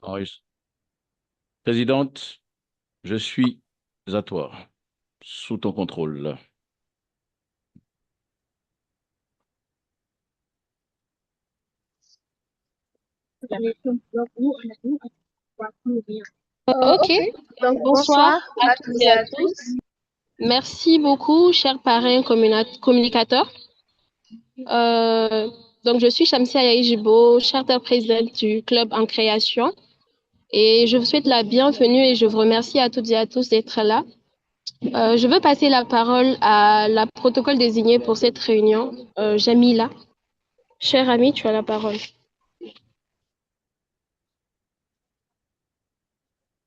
Maurice. Présidente, je suis à toi, sous ton contrôle. Ok, Donc, bonsoir bonsoir à à toutes tous et et à à tous. tous. Merci beaucoup, chers parrains communicateurs. Euh, donc, je suis Shamsia Yaïjibo, charter présidente du club en création. Et je vous souhaite la bienvenue et je vous remercie à toutes et à tous d'être là. Je veux passer la parole à la protocole désignée pour cette réunion, Jamila. Cher ami, tu as la parole.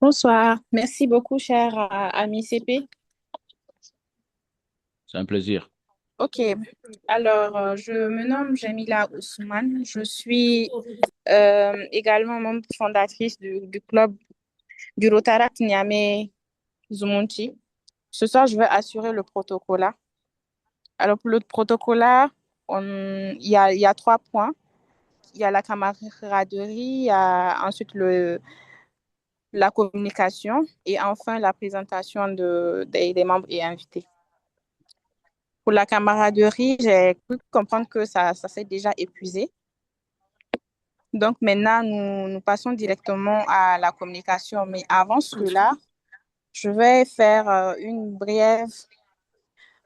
Bonsoir. Merci beaucoup, cher ami CP. C'est un plaisir. Ok. Alors, je me nomme Jamila Ousmane. Je suis également membre fondatrice du club du Rotaract Niamey Zumunchi. Ce soir, je vais assurer le protocole. Alors, pour le protocole, il y a trois points. Il y a la camaraderie, il y a ensuite la communication et enfin la présentation des membres et invités. Pour la camaraderie, j'ai pu comprendre que ça s'est déjà épuisé. Donc maintenant, nous passons directement à la communication. Mais avant cela, je vais faire une brève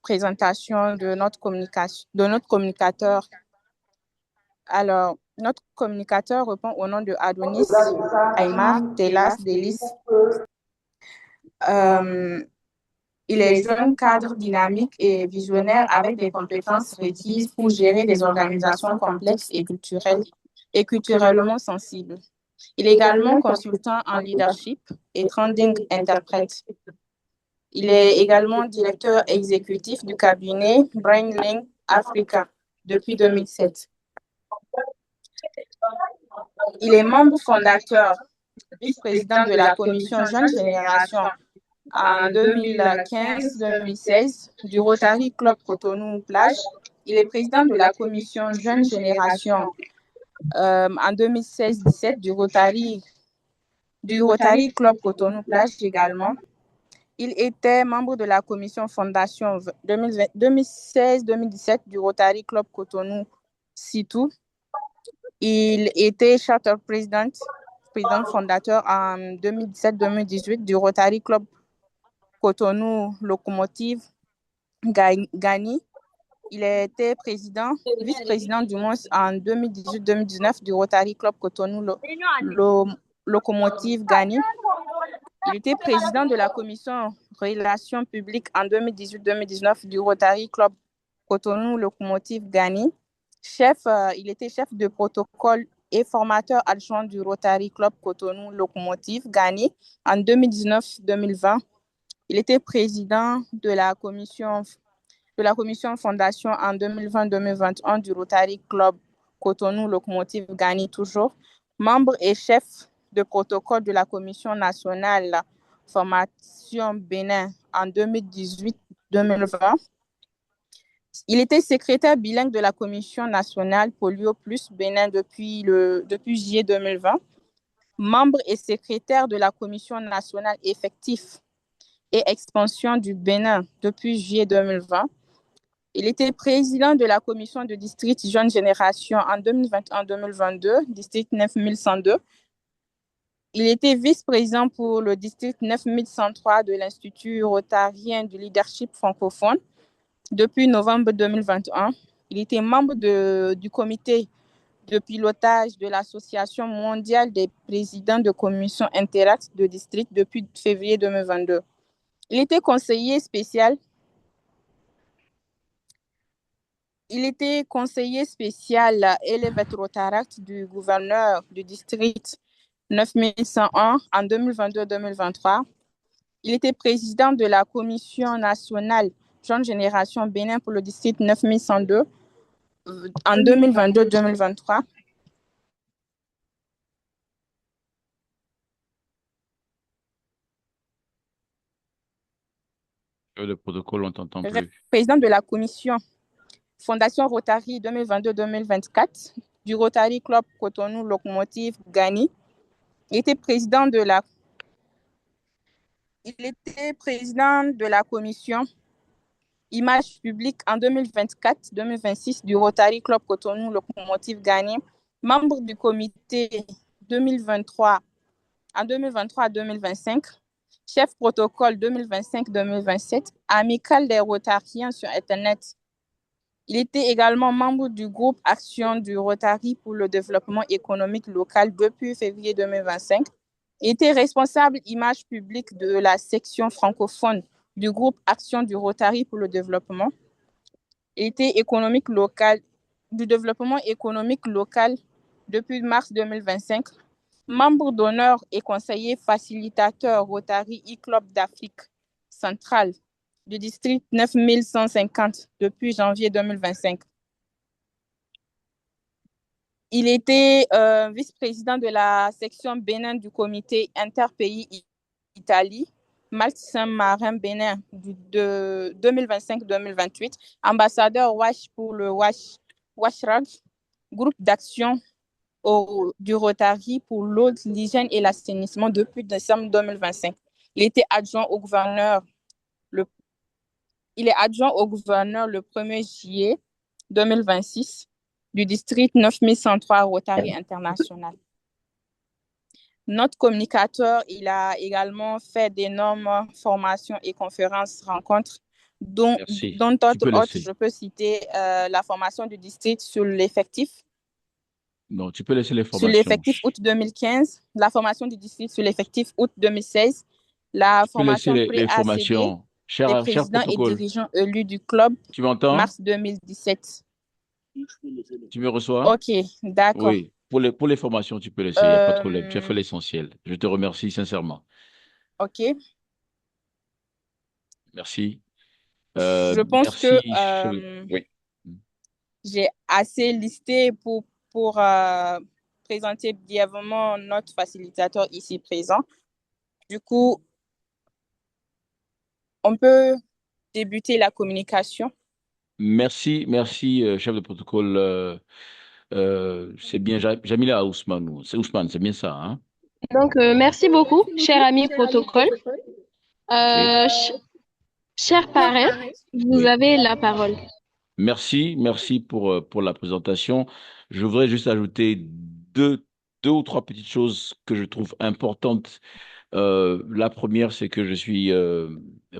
présentation de notre communication, de notre communicateur. Alors, notre communicateur répond au nom de Adonis Aymar Telas Delis. Euh, Il est jeune cadre dynamique et visionnaire avec des compétences requises pour gérer des organisations complexes et culturellement sensibles. Il est également consultant en leadership et trending interprète. Il est également directeur exécutif du cabinet Brainlink Africa depuis 2007. Il est membre fondateur, vice-président de la commission Jeune Génération en 2015-2016 du Rotary Club Cotonou-Plage. Il est président de la commission Jeune Génération en 2016-17 du Rotary Club Cotonou-Plage également. Il était membre de la commission fondation 2016-2017 du Rotary Club Cotonou-Sitou. Il était charter président fondateur en 2017-2018 du Rotary Club Cotonou Locomotive Gani. Il était vice-président du moins en 2018-2019 du Rotary Club Cotonou Locomotive Gani. Il était président de la commission relations publiques en 2018-2019 du Rotary Club Cotonou Locomotive Gani. Il était chef de protocole et formateur adjoint du Rotary Club Cotonou Locomotive Gani en 2019-2020. Il était président de la commission fondation en 2020-2021 du Rotary Club Cotonou Locomotive Gani toujours, membre et chef de protocole de la commission nationale formation Bénin en 2018-2020. Il était secrétaire bilingue de la commission nationale Polio Plus Bénin depuis juillet 2020, membre et secrétaire de la commission nationale effectif et expansion du Bénin depuis juillet 2020. Il était président de la commission de district Jeune Génération en 2021-2022, district 9102. Il était vice-président pour le district 9103 de l'Institut rotarien du leadership francophone depuis novembre 2021. Il était membre du comité de pilotage de l'Association mondiale des présidents de commissions Interact de district depuis février 2022. Il était conseiller spécial Elevate Rotaract du gouverneur du district 9101 en 2022-2023. Il était président de la commission nationale Jeune Génération Bénin pour le district 9102 en 2022-2023. Le protocole, on t'entend plus. Président de la commission Fondation Rotary 2022-2024 du Rotary Club Cotonou Locomotive Gani. Il était président de la commission Image publique en 2024-2026 du Rotary Club Cotonou Locomotive Gagné, membre du comité 2023 en 2023 à 2025, chef protocole 2025-2027, amical des Rotariens sur Internet. Il était également membre du groupe Action du Rotary pour le développement économique local depuis février 2025. Il était responsable image publique de la section francophone du groupe Action du Rotary pour le développement. Il était du développement économique local depuis mars 2025. Membre d'honneur et conseiller facilitateur Rotary e-Club d'Afrique centrale du district 9150 depuis janvier 2025. Il était vice-président de la section Bénin du comité interpays Italie, Malte Saint-Marin Bénin de 2025-2028, ambassadeur WASH pour le WASHRAG, groupe d'action du Rotary pour l'eau, l'hygiène et l'assainissement depuis décembre 2025. Il était adjoint au gouverneur le 1er juillet 2026 du district 9103 Rotary International. Notre communicateur, il a également fait d'énormes formations et conférences, rencontres, dont entre autres, je peux citer la formation du district sur l'effectif. Non, tu peux laisser les formations. Sur l'effectif août 2015, la formation du district sur l'effectif août 2016, la formation pré-ACD des présidents et dirigeants élus du club, tu m'entends? Mars 2017. Tu me reçois? Ok, d'accord. Oui, pour les formations, tu peux laisser, il n'y a pas de problème. Tu as fait l'essentiel. Je te remercie sincèrement. Ok. Merci. Je pense que oui. J'ai assez listé pour présenter brièvement notre facilitateur ici présent. Du coup, on peut débuter la communication. Merci, chef de protocole. C'est bien Jamila Ousmane. C'est Ousmane, c'est bien ça, hein? Donc, merci beaucoup, cher ami protocole. Cher parrain, vous avez la parole. Merci pour la présentation. Je voudrais juste ajouter deux ou trois petites choses que je trouve importantes. La première, c'est que je suis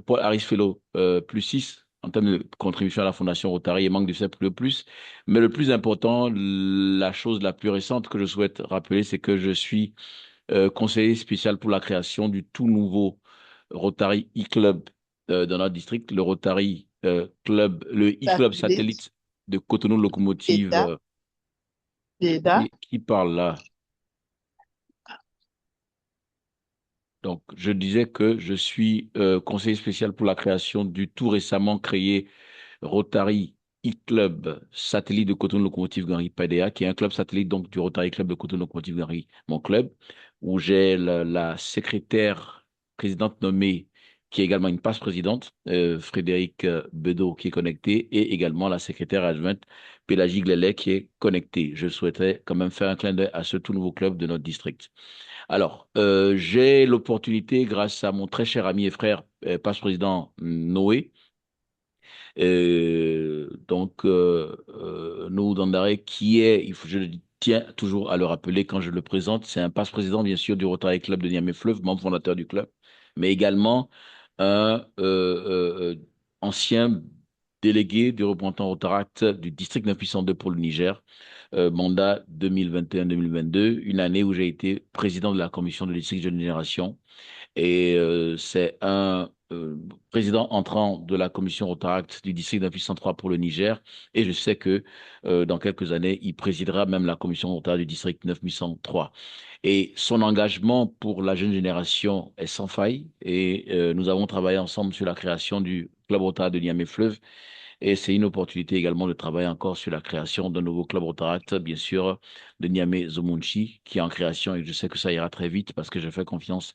Paul Harris Fellow plus 6 en termes de contribution à la Fondation Rotary et manque de CEP le plus. Mais le plus important, la chose la plus récente que je souhaite rappeler, c'est que je suis conseiller spécial pour la création du tout nouveau Rotary e-Club dans notre district, le Rotary Club, le e-Club satellite de Cotonou Locomotive. Qui parle là? Donc, je disais que je suis conseiller spécial pour la création du tout récemment créé Rotary e-Club satellite de Cotonou Locomotive Gary PDA, qui est un club satellite donc du Rotary Club de Cotonou Locomotive Gary, mon club, où j'ai la secrétaire présidente nommée, qui est également une passe-présidente, Frédéric Bedeau, qui est connectée, et également la secrétaire adjointe, Pélagie Glélé, qui est connectée. Je souhaiterais quand même faire un clin d'œil à ce tout nouveau club de notre district. Alors, j'ai l'opportunité, grâce à mon très cher ami et frère, passe-président Noé, Noé Dandare, qui est, je tiens toujours à le rappeler quand je le présente, c'est un passe-président, bien sûr, du Rotary Club de Niamey-Fleuve, membre fondateur du club, mais également un ancien délégué du représentant Rotaract du district 902 pour le Niger, mandat 2021-2022, une année où j'ai été président de la commission de district Jeune Génération. Et c'est un président entrant de la commission Rotaract du district 903 pour le Niger. Et je sais que dans quelques années, il présidera même la commission Rotaract du district 9103. Et son engagement pour la jeune génération est sans faille. Et nous avons travaillé ensemble sur la création du club Rotaract de Niamey-Fleuve. Et c'est une opportunité également de travailler encore sur la création d'un nouveau club Rotaract, bien sûr, de Niamey-Zomunchi, qui est en création, et je sais que ça ira très vite parce que je fais confiance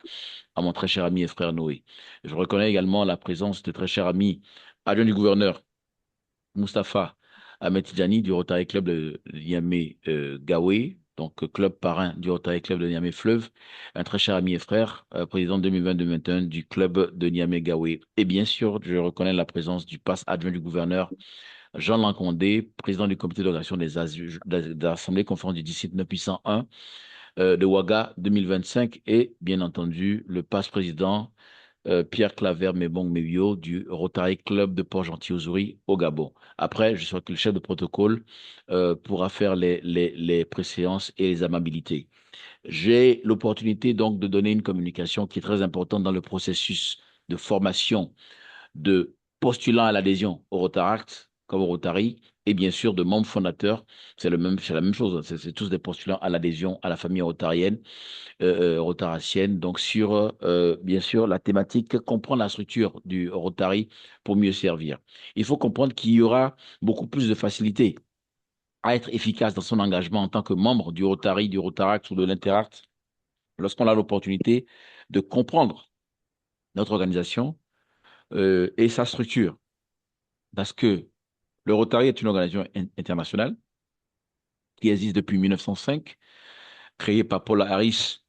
à mon très cher ami et frère Noé. Je reconnais également la présence de très cher ami adjoint du gouverneur, Mustapha Ahmed Tidjani, du Rotary Club de Niamey Gawé, donc club parrain du Rotary Club de Niamey-Fleuve, un très cher ami et frère, président 2020-2021 du club de Niamey-Gaoué. Et bien sûr, je reconnais la présence du passe adjoint du gouverneur, Jean Lancondé, président du comité d'organisation de l'Assemblée conférence du district 901 de Ouaga 2025 et bien entendu le passe-président Pierre Claver Mebong Mebio du Rotary Club de Port-Gentil-Ouzouri au Gabon. Après, je serai que le chef de protocole pourra faire les préséances et les amabilités. J'ai l'opportunité donc de donner une communication qui est très importante dans le processus de formation de postulants à l'adhésion au Rotaract comme au Rotary et bien sûr de membres fondateurs. C'est la même chose. C'est tous des postulants à l'adhésion à la famille rotarienne rotaracienne, donc sur, bien sûr, la thématique, comprendre la structure du Rotary pour mieux servir. Il faut comprendre qu'il y aura beaucoup plus de facilité à être efficace dans son engagement en tant que membre du Rotary, du Rotaract ou de l'Interact lorsqu'on a l'opportunité de comprendre notre organisation et sa structure. Parce que le Rotary est une organisation internationale qui existe depuis 1905, créée par Paul Harris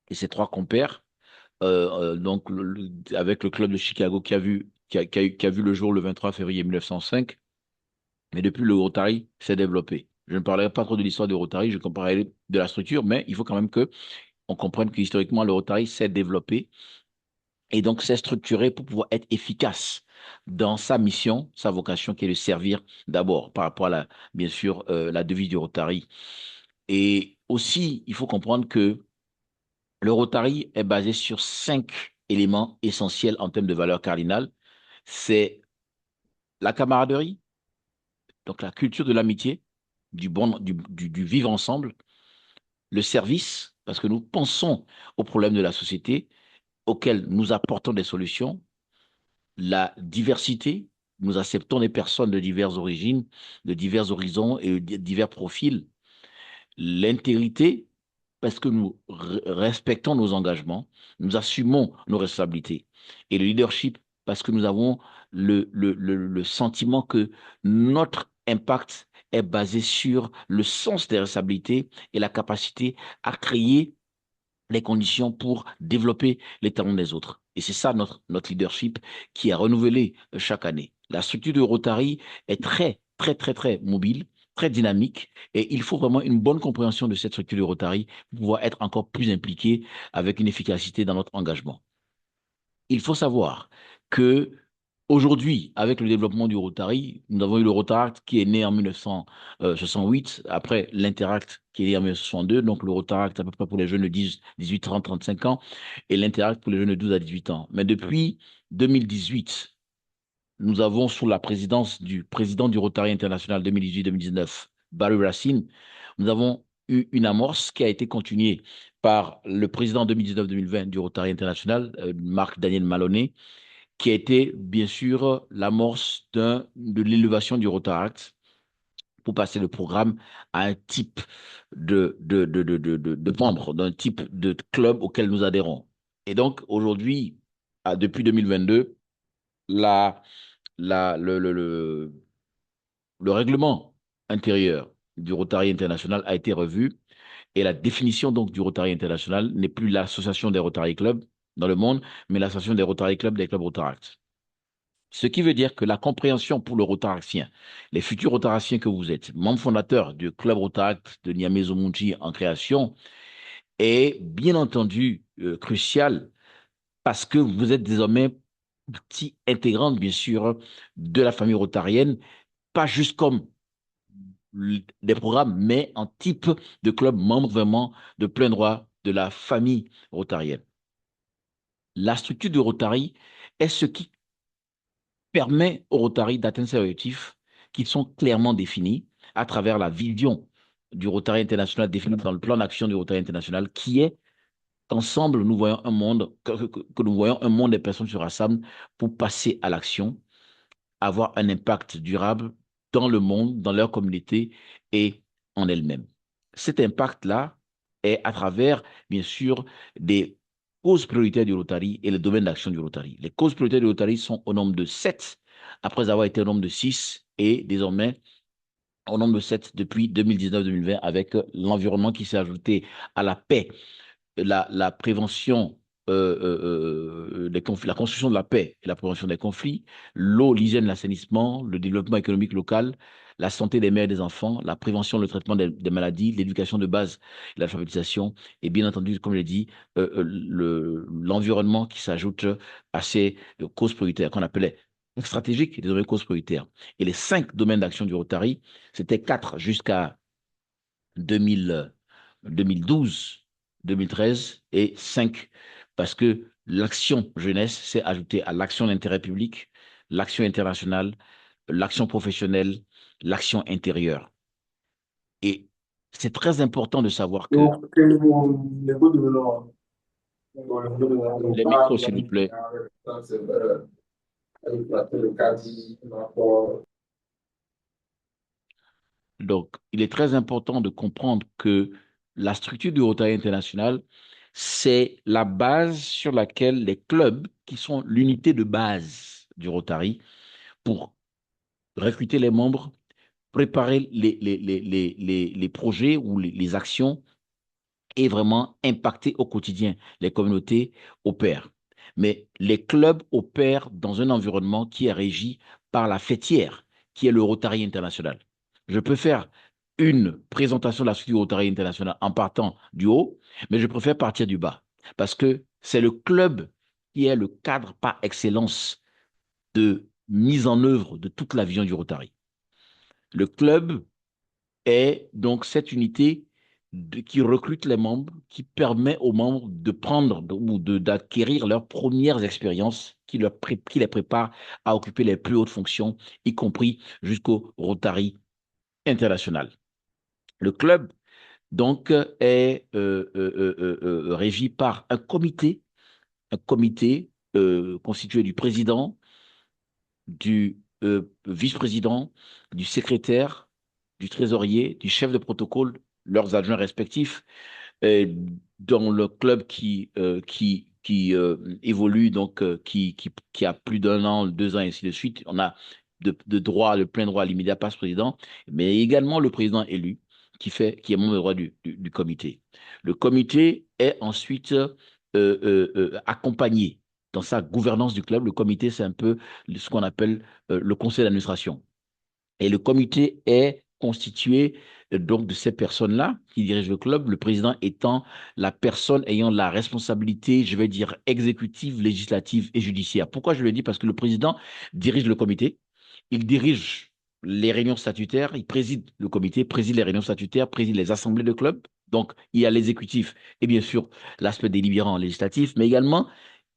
et ses trois compères donc avec le club de Chicago qui a vu le jour le 23 février 1905. Mais depuis, le Rotary s'est développé. Je ne parlerai pas trop de l'histoire du Rotary, je comparerai de la structure, mais il faut quand même que on comprenne que historiquement, le Rotary s'est développé et donc s'est structuré pour pouvoir être efficace dans sa mission, sa vocation, qui est de servir d'abord par rapport à bien sûr, la devise du Rotary. Et aussi, il faut comprendre que le Rotary est basé sur 5 éléments essentiels en termes de valeur cardinale. C'est la camaraderie, donc la culture de l'amitié, du vivre ensemble, le service, parce que nous pensons aux problèmes de la société auxquels nous apportons des solutions, la diversité, nous acceptons des personnes de diverses origines, de divers horizons et de divers profils, l'intégrité, parce que nous respectons nos engagements, nous assumons nos responsabilités. Et le leadership, parce que nous avons le sentiment que notre impact est basé sur le sens des responsabilités et la capacité à créer les conditions pour développer les talents des autres. Et c'est ça notre leadership qui est renouvelé chaque année. La structure de Rotary est très, très, très, très mobile, très dynamique, et il faut vraiment une bonne compréhension de cette structure de Rotary pour pouvoir être encore plus impliqué avec une efficacité dans notre engagement. Il faut savoir que aujourd'hui, avec le développement du Rotary, nous avons eu le Rotaract qui est né en 1968, après l'Interact qui est né en 1962, donc le Rotaract à peu près pour les jeunes de 18, 30, 35 ans, et l'Interact pour les jeunes de 12 à 18 ans. Mais depuis 2018, nous avons sous la présidence du président du Rotary International 2018-2019, Barry Racine, nous avons eu une amorce qui a été continuée par le président 2019-2020 du Rotary International, Marc-Daniel Maloney, qui a été bien sûr l'amorce de l'élévation du Rotaract pour passer le programme à un type de membre, d'un type de club auquel nous adhérons. Et donc aujourd'hui, depuis 2022, la, le règlement intérieur du Rotary International a été revu et la définition donc du Rotary International n'est plus l'association des Rotary Clubs dans le monde, mais l'association des Rotary Clubs des clubs Rotaract. Ce qui veut dire que la compréhension pour le Rotaractien, les futurs Rotaractiens que vous êtes, membres fondateurs du club Rotaract de Niamey-Zomunji en création, est bien entendu crucial parce que vous êtes désormais partie intégrante, bien sûr, de la famille rotarienne, pas juste comme des programmes, mais en type de club membre vraiment de plein droit de la famille rotarienne. La structure du Rotary est ce qui permet au Rotary d'atteindre ses objectifs qui sont clairement définis à travers la vision du Rotary international définie dans le plan d'action du Rotary international qui est qu'ensemble nous voyons un monde, que nous voyons un monde des personnes se rassemblent pour passer à l'action, avoir un impact durable dans le monde, dans leur communauté et en elles-mêmes. Cet impact-là est à travers, bien sûr, des causes prioritaires du Rotary et le domaine d'action du Rotary. Les causes prioritaires du Rotary sont au nombre de 7, après avoir été au nombre de 6, et désormais, au nombre de 7 depuis 2019-2020 avec l'environnement qui s'est ajouté à la paix, la prévention des conflits, la construction de la paix et la prévention des conflits, l'eau, l'hygiène, l'assainissement, le développement économique local, la santé des mères et des enfants, la prévention, le traitement des maladies, l'éducation de base, l'alphabétisation, et bien entendu, comme je l'ai dit, l'environnement qui s'ajoute à ces causes prioritaires qu'on appelait stratégiques et désormais causes prioritaires. Et les 5 domaines d'action du Rotary, c'était 4 jusqu'à 2000, 2012, 2013 et 5 parce que l'action jeunesse s'est ajoutée à l'action d'intérêt public, l'action internationale, l'action professionnelle, l'action intérieure. Et c'est très important de savoir que Donc, quel est mon niveau de l'or? les micros, s'il vous plaît. Donc, il est très important de comprendre que la structure du Rotary international, c'est la base sur laquelle les clubs, qui sont l'unité de base du Rotary, pour recruter les membres, préparer les projets ou les actions et vraiment impacter au quotidien les communautés opèrent. Mais les clubs opèrent dans un environnement qui est régi par la fêtière, qui est le Rotary International. Je peux faire une présentation de la structure du Rotary International en partant du haut, mais je préfère partir du bas parce que c'est le club qui est le cadre par excellence de mise en œuvre de toute la vision du Rotary. Le club est donc cette unité qui recrute les membres, qui permet aux membres de prendre ou d'acquérir leurs premières expériences qui les préparent à occuper les plus hautes fonctions, y compris jusqu'au Rotary international. Le club, donc, est régi par un comité constitué du président, du vice-président, du secrétaire, du trésorier, du chef de protocole, leurs adjoints respectifs, dans le club qui évolue, donc qui a plus d'un an, 2 ans, et ainsi de suite. On a de plein droit à l'immédiat passe-président, mais également le président élu qui est membre de droit du comité. Le comité est ensuite accompagné dans sa gouvernance du club. Le comité, c'est un peu ce qu'on appelle le conseil d'administration. Et le comité est constitué donc de ces personnes-là qui dirigent le club, le président étant la personne ayant la responsabilité, je vais dire, exécutive, législative et judiciaire. Pourquoi je le dis? Parce que le président dirige le comité, il dirige les réunions statutaires, il préside le comité, préside les réunions statutaires, préside les assemblées de club. Donc, il y a l'exécutif et bien sûr l'aspect délibérant législatif, mais également,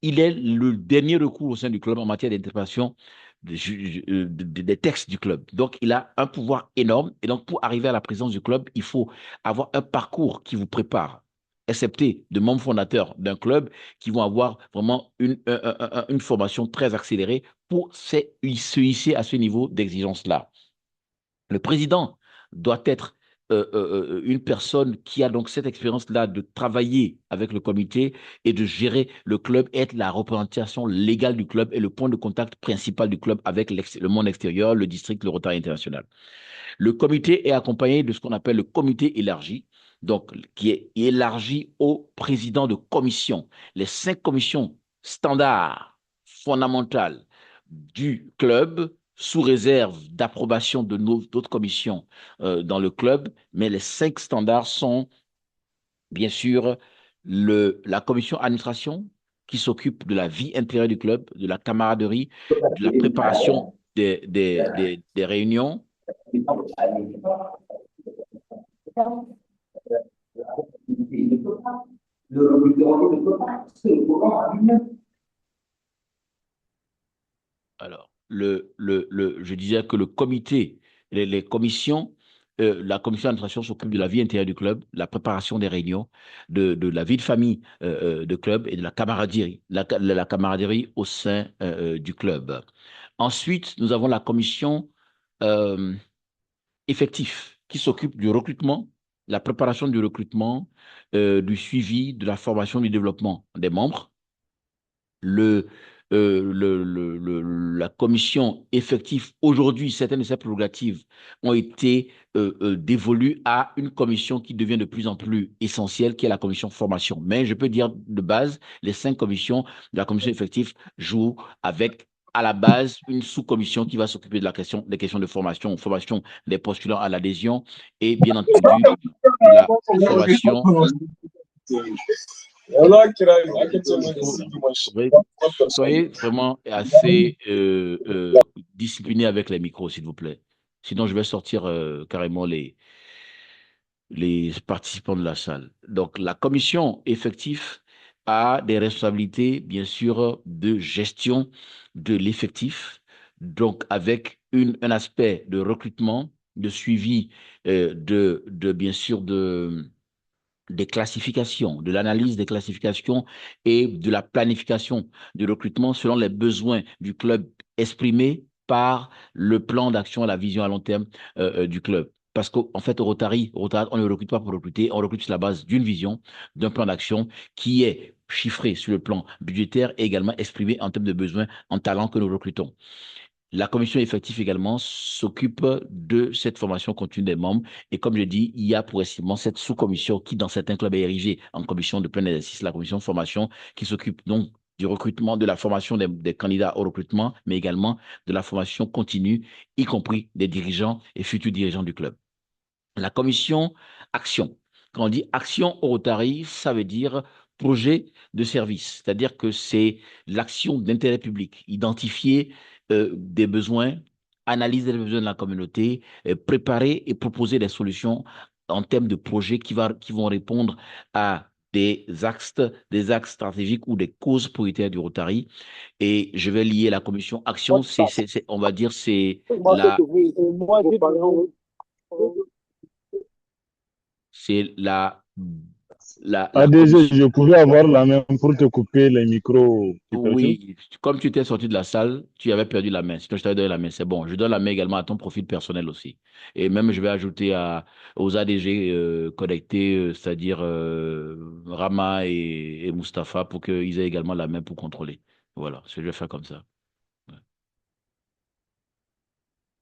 il est le dernier recours au sein du club en matière d'interprétation des textes du club. Donc, il a un pouvoir énorme. Et donc, pour arriver à la présidence du club, il faut avoir un parcours qui vous prépare, excepté de membres fondateurs d'un club qui vont avoir vraiment une formation très accélérée pour se hisser à ce niveau d'exigence-là. Le président doit être une personne qui a donc cette expérience-là de travailler avec le comité et de gérer le club, être la représentation légale du club et le point de contact principal du club avec le monde extérieur, le district, le Rotary international. Le comité est accompagné de ce qu'on appelle le comité élargi, donc qui est élargi au président de commission. Les 5 commissions standards fondamentales du club sous réserve d'approbation de d'autres commissions dans le club, mais les 5 standards sont bien sûr la commission administration qui s'occupe de la vie intérieure du club, de la camaraderie, de la préparation des réunions. Alors, je disais que le comité, les commissions, la commission d'administration s'occupe de la vie intérieure du club, la préparation des réunions, de la vie de famille de club et de la camaraderie, la camaraderie au sein du club. Ensuite, nous avons la commission euh, effectif qui s'occupe du recrutement, la préparation du recrutement, du suivi, de la formation, du développement des membres, le la commission effective, aujourd'hui, certaines de ses prérogatives ont été dévolues à une commission qui devient de plus en plus essentielle, qui est la commission formation. Mais je peux dire de base, les 5 commissions de la commission effective jouent avec à la base une sous-commission qui va s'occuper de des questions de formation, formation des postulants à l'adhésion et bien entendu de la formation. Il faut, soyez vraiment assez discipliné avec les micros, s'il vous plaît. Sinon, je vais sortir carrément les participants de la salle. Donc, la commission effective a des responsabilités, bien sûr, de gestion de l'effectif, donc avec un aspect de recrutement, de suivi bien sûr, des classifications, de l'analyse des classifications et de la planification du recrutement selon les besoins du club exprimés par le plan d'action et la vision à long terme du club. Parce qu'en fait, au Rotary, on ne recrute pas pour recruter, on recrute sur la base d'une vision, d'un plan d'action qui est chiffré sur le plan budgétaire et également exprimé en termes de besoins en talent que nous recrutons. La commission effective également s'occupe de cette formation continue des membres. Et comme je dis, il y a progressivement cette sous-commission qui, dans certains clubs, est érigée en commission de plein exercice, la commission de formation, qui s'occupe donc du recrutement, de la formation des candidats au recrutement, mais également de la formation continue, y compris des dirigeants et futurs dirigeants du club. La commission action. Quand on dit action au Rotary, ça veut dire projet de service, c'est-à-dire que c'est l'action d'intérêt public, identifier des besoins, analyser les besoins de la communauté, préparer et proposer des solutions en termes de projets qui vont répondre à des axes stratégiques ou des causes prioritaires du Rotary. Et je vais lier la commission action, on va dire, c'est la ADG, commission. je pouvais avoir la main pour te couper les micros. Oui, comme tu étais sorti de la salle, tu avais perdu la main. Sinon, je t'avais donné la main. C'est bon. Je donne la main également à ton profil personnel aussi. Et même, je vais ajouter aux ADG connectés, c'est-à-dire Rama et Mustapha, pour qu'ils aient également la main pour contrôler. Voilà, je vais faire comme ça. Ouais.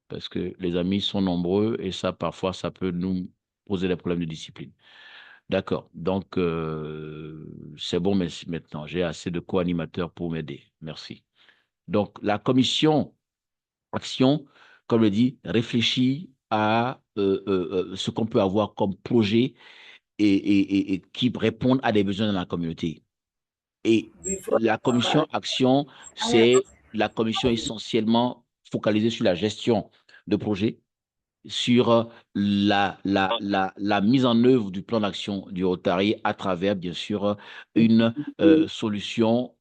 Parce que les amis sont nombreux et ça, parfois, ça peut nous poser des problèmes de discipline. D'accord. Donc, c'est bon, mais maintenant, j'ai assez de co-animateurs pour m'aider. Merci. Donc, la commission action, comme le dit, réfléchit à ce qu'on peut avoir comme projet et qui répondent à des besoins dans la communauté. Et la commission action, c'est la commission essentiellement focalisée sur la gestion de projets, sur la mise en œuvre du plan d'action du Rotary à travers, bien sûr, une solution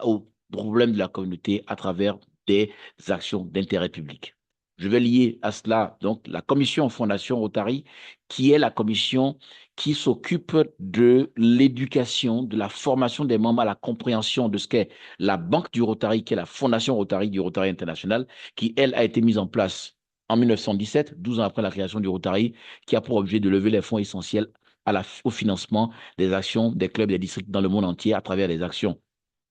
aux problèmes de la communauté à travers des actions d'intérêt public. Je vais lier à cela donc la commission Fondation Rotary, qui est la commission qui s'occupe de l'éducation, de la formation des membres à la compréhension de ce qu'est la Banque du Rotary, qui est la Fondation Rotary du Rotary International, qui, elle, a été mise en place en 1917, 12 ans après la création du Rotary, qui a pour objet de lever les fonds essentiels au financement des actions des clubs et des districts dans le monde entier à travers des actions,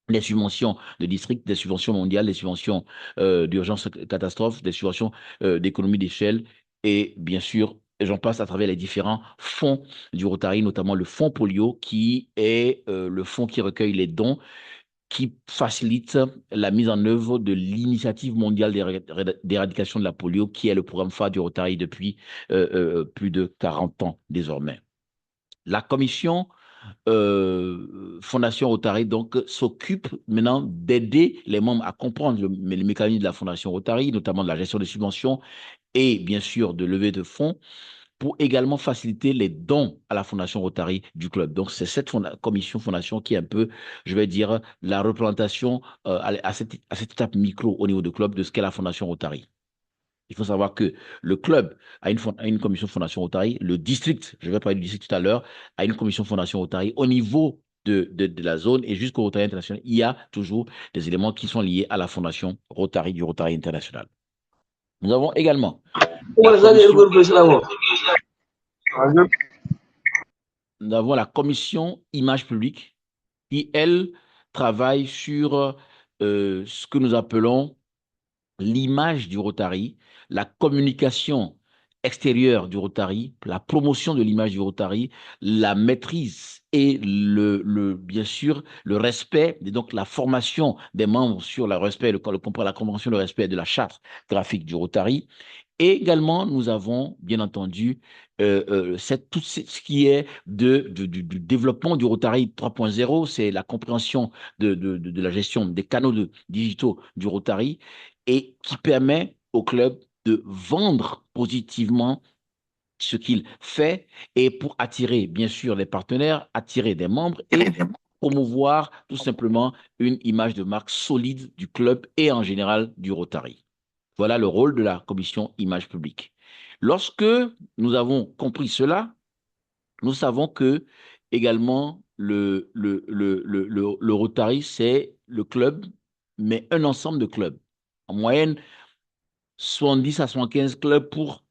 des subventions de districts, des subventions mondiales, des subventions d'urgence catastrophe, des subventions d'économie d'échelle et bien sûr, j'en passe à travers les différents fonds du Rotary, notamment le fonds polio qui est le fonds qui recueille les dons qui facilite la mise en œuvre de l'initiative mondiale d'éradication de la polio, qui est le programme phare du Rotary depuis plus de 40 ans désormais. La commission Fondation Rotary donc s'occupe maintenant d'aider les membres à comprendre le mécanisme de la Fondation Rotary, notamment de la gestion des subventions et bien sûr de levée de fonds, pour également faciliter les dons à la Fondation Rotary du club. Donc, c'est cette commission fondation qui est un peu, je vais dire, la représentation à cette étape micro au niveau du club de ce qu'est la Fondation Rotary. Il faut savoir que le club a une commission fondation Rotary, le district, je vais parler du district tout à l'heure, a une commission fondation Rotary au niveau de la zone et jusqu'au Rotary international. Il y a toujours des éléments qui sont liés à la Fondation Rotary du Rotary international. Nous avons également la commission image publique qui, elle, travaille sur ce que nous appelons l'image du Rotary, la communication extérieure du Rotary, la promotion de l'image du Rotary, la maîtrise et bien sûr le respect, et donc la formation des membres sur le respect, la compréhension, le respect de la charte graphique du Rotary. Et également, nous avons, bien entendu, tout ce qui est du développement du Rotary 3.0, c'est la compréhension de la gestion des canaux digitaux du Rotary et qui permet au club de vendre positivement ce qu'il fait et pour attirer, bien sûr, les partenaires, attirer des membres et promouvoir tout simplement une image de marque solide du club et en général du Rotary. Voilà le rôle de la commission image publique. Lorsque nous avons compris cela, nous savons que également le Rotary, c'est le club, mais un ensemble de clubs. En moyenne, 70 à 75 clubs pour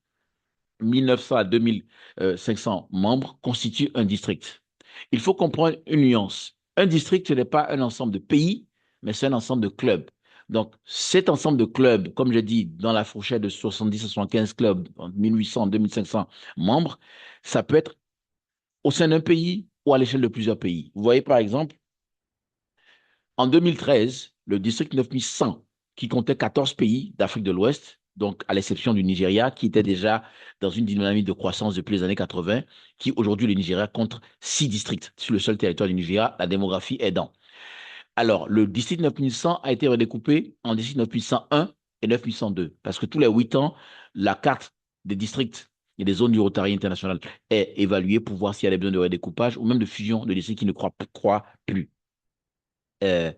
1900 à 2500 membres constituent un district. Il faut comprendre une nuance. Un district, ce n'est pas un ensemble de pays, mais c'est un ensemble de clubs. Donc, cet ensemble de clubs, comme je dis, dans la fourchette de 70 à 75 clubs, 1800 à 2500 membres, ça peut être au sein d'un pays ou à l'échelle de plusieurs pays. Vous voyez, par exemple, en 2013, le district 9100, qui comptait 14 pays d'Afrique de l'Ouest, donc à l'exception du Nigeria, qui était déjà dans une dynamique de croissance depuis les années 80, qui aujourd'hui, le Nigeria compte 6 districts sur le seul territoire du Nigeria, la démographie aidant. Alors, le district 9100 a été redécoupé en district 9101 et 9102, parce que tous les 8 ans, la carte des districts et des zones du Rotary international est évaluée pour voir s'il y a des besoins de redécoupage ou même de fusion de districts qui ne croient plus. Et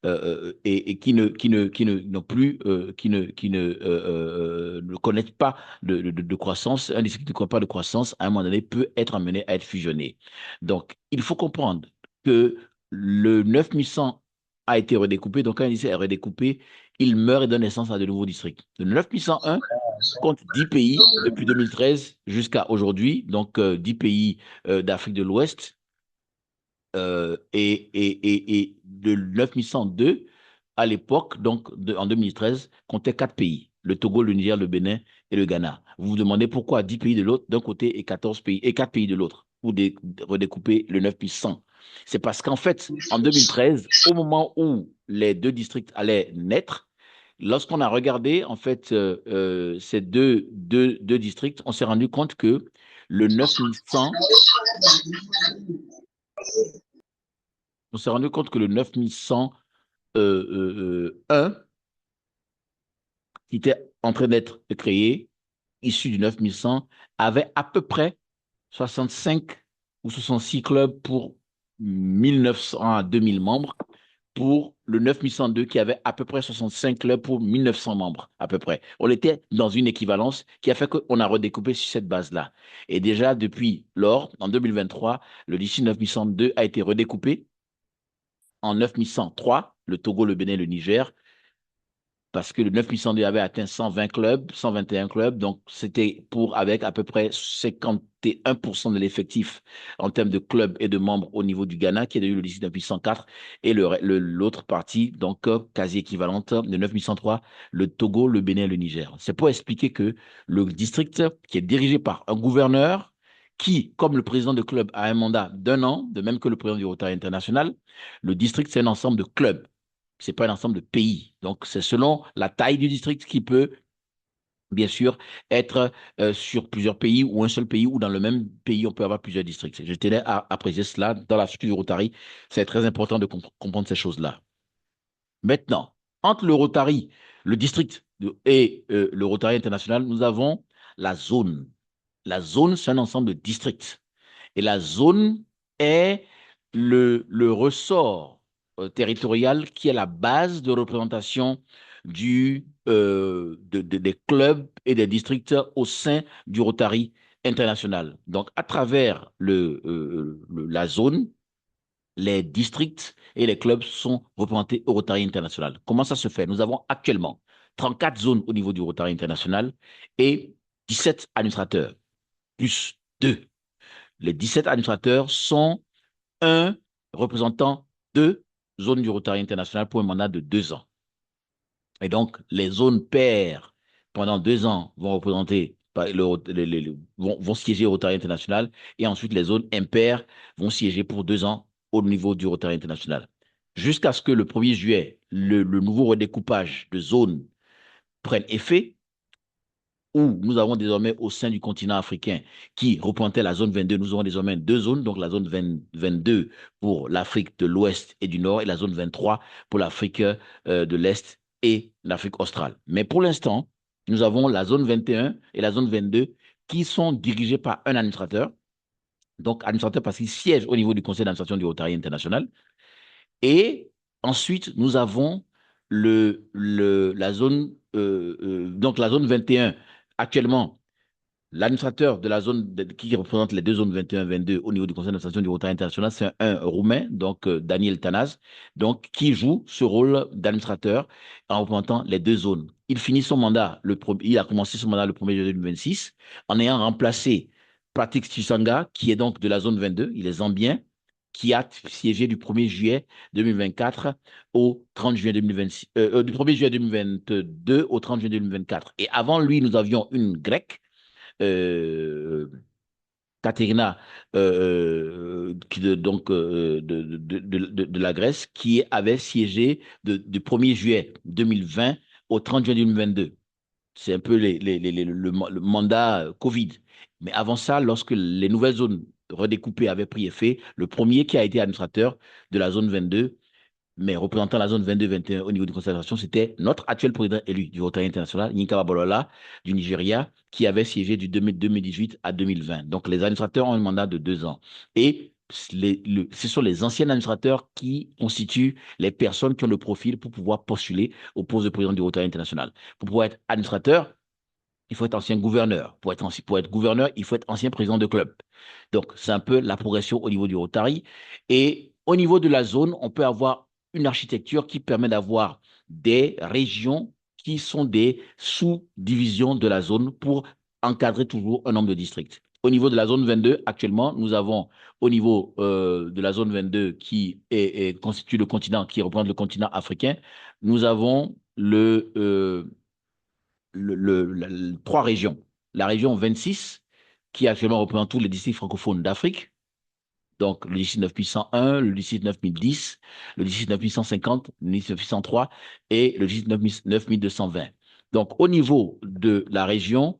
n'ont plus, ne connaissent pas de croissance. Un district qui ne connaît pas de croissance, à un moment donné, peut être amené à être fusionné. Donc, il faut comprendre que le 9100 a été redécoupé. Donc, quand un district est redécoupé, il meurt et donne naissance à de nouveaux districts. Le 9101 compte 10 pays depuis 2013 jusqu'à aujourd'hui, donc 10 pays d'Afrique de l'Ouest. Et de 9102, à l'époque, donc en 2013, comptait 4 pays, le Togo, le Niger, le Bénin et le Ghana. Vous vous demandez pourquoi 10 pays de l'autre d'un côté et 14 pays et 4 pays de l'autre pour redécouper le 9100. C'est parce qu'en fait, en 2013, au moment où les deux districts allaient naître, lorsqu'on a regardé en fait ces deux districts, on s'est rendu compte que le 9100 on s'est rendu compte que le 9101, qui était en train d'être créé, issu du 9100, avait à peu près 65 ou 66 clubs pour 1900 à 2000 membres, pour le 9102 qui avait à peu près 65 clubs pour 1900 membres, à peu près. On était dans une équivalence qui a fait qu'on a redécoupé sur cette base-là. Et déjà, depuis lors, en 2023, le district 9102 a été redécoupé en 9103, le Togo, le Bénin, le Niger, parce que le 9102 avait atteint 120 clubs, 121 clubs, donc c'était avec à peu près 51% de l'effectif en termes de clubs et de membres au niveau du Ghana, qui est devenu le district 9104, et l'autre partie, donc quasi équivalente, le 9103, le Togo, le Bénin, le Niger. C'est pour expliquer que le district, qui est dirigé par un gouverneur, qui, comme le président de club, a un mandat d'1 an, de même que le président du Rotary International, le district, c'est un ensemble de clubs. Ce n'est pas un ensemble de pays. Donc, c'est selon la taille du district qui peut, bien sûr, être sur plusieurs pays ou un seul pays ou dans le même pays, on peut avoir plusieurs districts. Je tenais à préciser cela dans la structure du Rotary. C'est très important de comprendre ces choses-là. Maintenant, entre le Rotary, le district et le Rotary international, nous avons la zone. La zone, c'est un ensemble de districts. Et la zone est le ressort territorial qui est la base de représentation des clubs et des districts au sein du Rotary international. Donc, à travers la zone, les districts et les clubs sont représentés au Rotary international. Comment ça se fait? Nous avons actuellement 34 zones au niveau du Rotary international et 17 administrateurs, plus 2. Les 17 administrateurs sont un représentant de zones du Rotary International pour un mandat de 2 ans. Et donc, les zones paires, pendant 2 ans, vont représenter, vont siéger au Rotary International. Et ensuite, les zones impaires vont siéger pour 2 ans au niveau du Rotary International. Jusqu'à ce que le 1er juillet, le nouveau redécoupage de zones prenne effet, où nous avons désormais au sein du continent africain qui représentait la zone 22, nous aurons désormais 2 zones, donc la zone 22 pour l'Afrique de l'Ouest et du Nord et la zone 23 pour l'Afrique de l'Est et l'Afrique australe. Mais pour l'instant, nous avons la zone 21 et la zone 22 qui sont dirigées par un administrateur, donc administrateur parce qu'il siège au niveau du conseil d'administration du Rotary International. Et ensuite, nous avons la zone, donc la zone 21. Actuellement, l'administrateur de la zone qui représente les 2 zones 21-22 au niveau du conseil d'administration du Rotary International, c'est un Roumain, donc Daniel Tanaz, donc, qui joue ce rôle d'administrateur en représentant les 2 zones. Il finit son mandat, il a commencé son mandat le 1er juillet 2026 en ayant remplacé Pratik Chisanga, qui est donc de la zone 22, il est zambien, qui a siégé du 1er juillet 2024 au 30 juin 2026, du 1er juillet 2022 au 30 juin 2024. Et avant lui, nous avions une grecque, Katerina, donc de la Grèce, qui avait siégé du 1er juillet 2020 au 30 juin 2022. C'est un peu le mandat Covid. Mais avant ça, lorsque les nouvelles zones redécoupées avaient pris effet, le premier qui a été administrateur de la zone 22, mais représentant la zone 22-21 au niveau de concertation, c'était notre actuel président élu du Rotary International, Yinka Balola, du Nigeria, qui avait siégé du 2018 à 2020. Donc, les administrateurs ont un mandat de 2 ans. Et ce sont les anciens administrateurs qui constituent les personnes qui ont le profil pour pouvoir postuler au poste de président du Rotary International. Pour pouvoir être administrateur, il faut être ancien gouverneur. Pour être gouverneur, il faut être ancien président de club. Donc, c'est un peu la progression au niveau du Rotary. Et au niveau de la zone, on peut avoir une architecture qui permet d'avoir des régions qui sont des sous-divisions de la zone pour encadrer toujours un nombre de districts. Au niveau de la zone 22, actuellement, nous avons au niveau de la zone 22 qui constitue le continent, qui représente le continent africain, nous avons 3 régions. La région 26, qui actuellement représente tous les districts francophones d'Afrique, donc le district 9101, le district 9010, le district 9150, le district 9103 et le district 9220. Donc, au niveau de la région,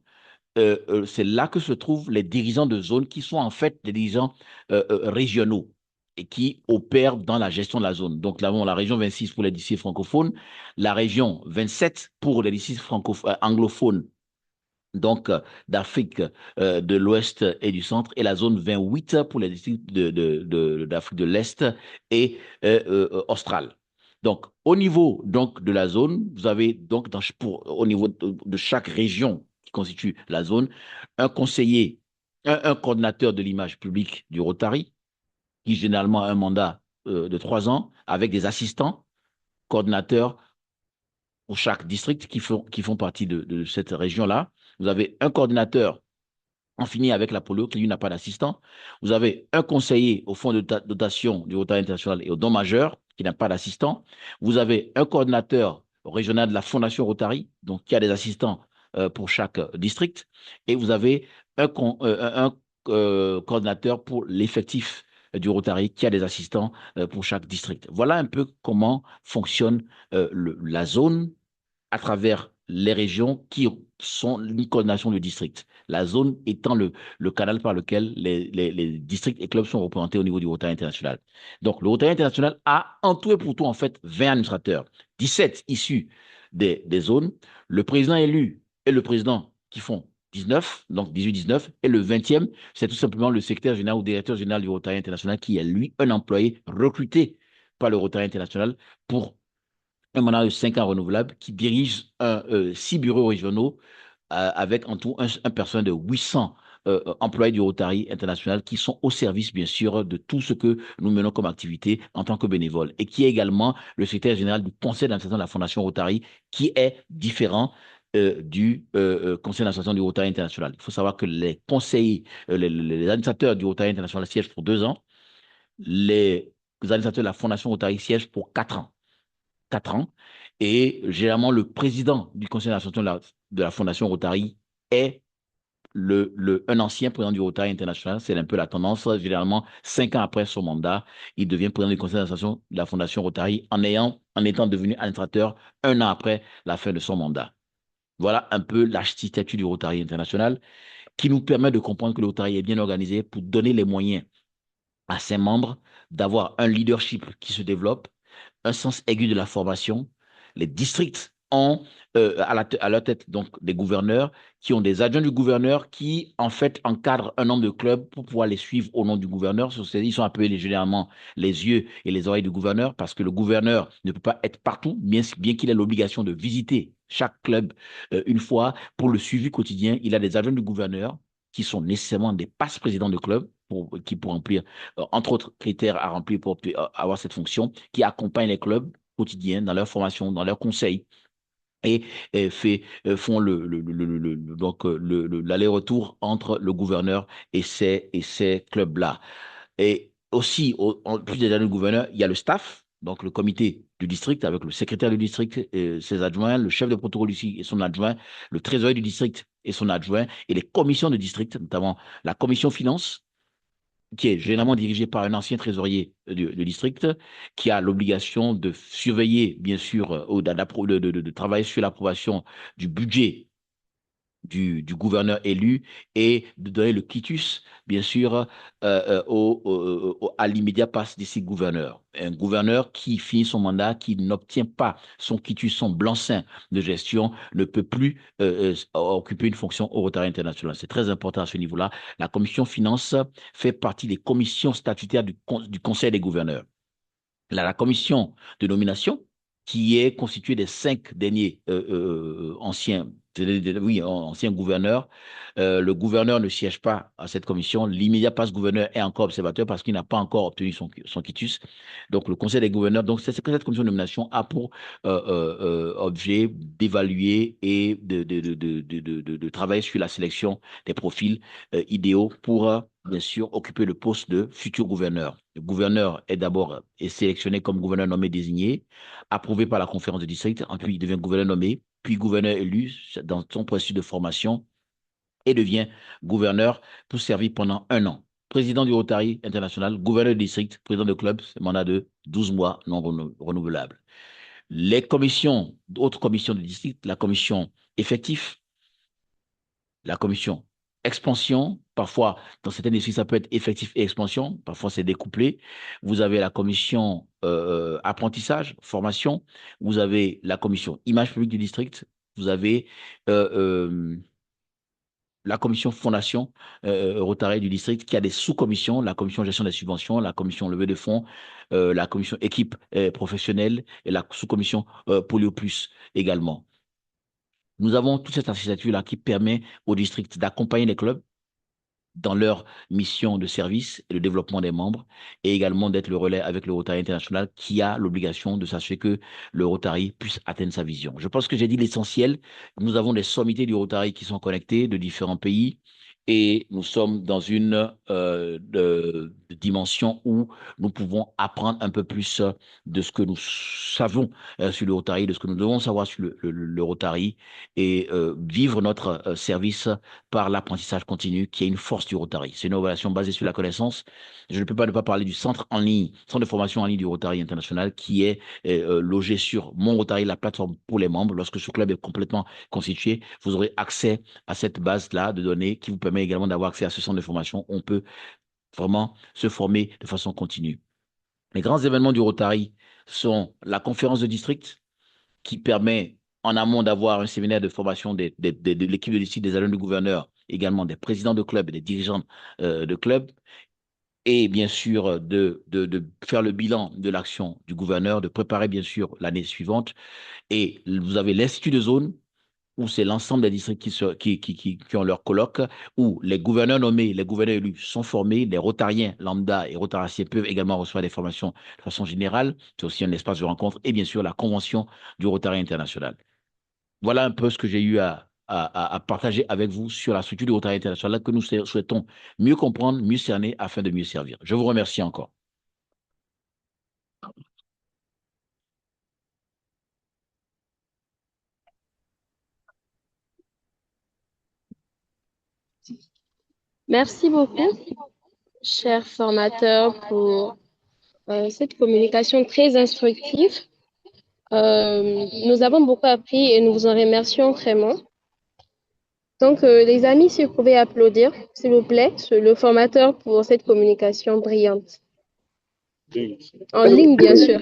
c'est là que se trouvent les dirigeants de zone qui sont en fait des dirigeants régionaux et qui opèrent dans la gestion de la zone. Donc, nous avons la région 26 pour les districts francophones, la région 27 pour les districts anglophones, donc d'Afrique de l'Ouest et du Centre, et la zone 28 pour les districts d'Afrique de l'Est et australe. Donc, au niveau donc, de la zone, vous avez donc au niveau de chaque région qui constitue la zone, un conseiller, un coordinateur de l'image publique du Rotary, qui généralement a un mandat de 3 ans, avec des assistants, coordinateurs pour chaque district qui font partie de cette région-là. Vous avez un coordinateur en fini avec la polio qui, lui, n'a pas d'assistant. Vous avez un conseiller au fonds de dotation du Rotary International et au don majeur qui n'a pas d'assistant. Vous avez un coordinateur régional de la Fondation Rotary, donc qui a des assistants pour chaque district. Et vous avez un coordinateur pour l'effectif du Rotary qui a des assistants pour chaque district. Voilà un peu comment fonctionne la zone à travers les régions qui sont une coordination de districts. La zone étant le canal par lequel les districts et clubs sont représentés au niveau du Rotary International. Donc, le Rotary International a en tout et pour tout, en fait, 20 administrateurs, 17 issus des zones. Le président élu et le président qui font 19, donc 18-19, et le 20e, c'est tout simplement le secrétaire général ou directeur général du Rotary International qui est, lui, un employé recruté par le Rotary International pour un mandat de 5 ans renouvelable qui dirige 6 bureaux régionaux avec en tout un personnel de 800 employés du Rotary International qui sont au service, bien sûr, de tout ce que nous menons comme activité en tant que bénévoles et qui est également le secrétaire général du conseil d'administration de la Fondation Rotary qui est différent du conseil d'administration du Rotary International. Il faut savoir que les conseillers, les administrateurs du Rotary International siègent pour 2 ans. Les administrateurs de la Fondation Rotary siègent pour 4 ans. 4 ans. Et généralement, le président du conseil d'administration de la Fondation Rotary est un ancien président du Rotary International. C'est un peu la tendance. Généralement, 5 ans après son mandat, il devient président du conseil d'administration de la Fondation Rotary en étant devenu administrateur 1 an après la fin de son mandat. Voilà un peu l'architecture du Rotary International qui nous permet de comprendre que le Rotary est bien organisé pour donner les moyens à ses membres d'avoir un leadership qui se développe, un sens aigu de la formation. Les districts ont à leur tête donc des gouverneurs qui ont des adjoints du gouverneur qui en fait encadrent un nombre de clubs pour pouvoir les suivre au nom du gouverneur. Ils sont appelés généralement les yeux et les oreilles du gouverneur parce que le gouverneur ne peut pas être partout, bien qu'il ait l'obligation de visiter chaque club une fois pour le suivi quotidien. Il a des adjoints du gouverneur qui sont nécessairement des passe-présidents de club qui pour remplir, entre autres critères à remplir pour avoir cette fonction, qui accompagnent les clubs quotidiens dans leur formation, dans leurs conseils et font donc l'aller-retour entre le gouverneur et ces clubs-là. Et aussi, en plus des du gouverneur, il y a le staff, donc le comité du district avec le secrétaire du district et ses adjoints, le chef de protocole ici et son adjoint, le trésorier du district et son adjoint, et les commissions de district, notamment la commission finance, qui est généralement dirigé par un ancien trésorier du district, qui a l'obligation de surveiller, bien sûr, de travailler sur l'approbation du budget du gouverneur élu et de donner le quitus, bien sûr, à l'immédiat passe d'ici gouverneur. Un gouverneur qui finit son mandat, qui n'obtient pas son quitus, son blanc-seing de gestion, ne peut plus occuper une fonction au Rotary International. C'est très important à ce niveau-là. La commission finance fait partie des commissions statutaires du Conseil des gouverneurs. La commission de nomination, qui est constituée des 5 derniers anciens gouverneurs. Le gouverneur ne siège pas à cette commission. L'immédiat passe-gouverneur est encore observateur parce qu'il n'a pas encore obtenu son quitus. Donc, le conseil des gouverneurs, donc c'est que cette commission de nomination a pour objet d'évaluer et de travailler sur la sélection des profils idéaux pour bien sûr, occuper le poste de futur gouverneur. Le gouverneur est sélectionné comme gouverneur nommé désigné, approuvé par la conférence de district, puis il devient gouverneur nommé, puis gouverneur élu dans son processus de formation et devient gouverneur pour servir pendant 1 an. Président du Rotary International, gouverneur de district, président de club, mandat de 12 mois non renouvelable. Les commissions, autres commissions de district, la commission effectif, la commission expansion, parfois dans certaines districts ça peut être effectif et expansion, parfois c'est découplé. Vous avez la commission apprentissage, formation, vous avez la commission image publique du district, vous avez la commission fondation Rotary du district qui a des sous-commissions, la commission gestion des subventions, la commission levée de fonds, la commission équipe professionnelle et la sous-commission Polio Plus également. Nous avons toute cette architecture-là qui permet au district d'accompagner les clubs dans leur mission de service et de développement des membres, et également d'être le relais avec le Rotary International qui a l'obligation de s'assurer que le Rotary puisse atteindre sa vision. Je pense que j'ai dit l'essentiel. Nous avons des sommités du Rotary qui sont connectées de différents pays et nous sommes dans une dimension où nous pouvons apprendre un peu plus de ce que nous savons sur le Rotary, de ce que nous devons savoir sur le Rotary et vivre notre service par l'apprentissage continu qui est une force du Rotary. C'est une relation basée sur la connaissance. Je ne peux pas ne pas parler du centre en ligne, centre de formation en ligne du Rotary International qui est logé sur Mon Rotary, la plateforme pour les membres. Lorsque ce club est complètement constitué, vous aurez accès à cette base-là de données qui vous permet également d'avoir accès à ce centre de formation. On peut vraiment se former de façon continue. Les grands événements du Rotary sont la conférence de district qui permet en amont d'avoir un séminaire de formation de l'équipe de district, des adjoints du gouverneur, également des présidents de clubs et des dirigeants de clubs, et bien sûr de faire le bilan de l'action du gouverneur, de préparer bien sûr l'année suivante. Et vous avez l'institut de zone, où c'est l'ensemble des districts qui ont leur colloque, où les gouverneurs nommés, les gouverneurs élus sont formés, les rotariens lambda et rotaraciens peuvent également recevoir des formations de façon générale. C'est aussi un espace de rencontre et bien sûr la convention du Rotary International. Voilà un peu ce que j'ai eu à partager avec vous sur la structure du Rotary International que nous souhaitons mieux comprendre, mieux cerner afin de mieux servir. Je vous remercie encore. Merci beaucoup, cher formateur, pour cette communication très instructive. Nous avons beaucoup appris et nous vous en remercions vraiment. Donc, les amis, si vous pouvez applaudir, s'il vous plaît, le formateur pour cette communication brillante. En ligne, bien sûr.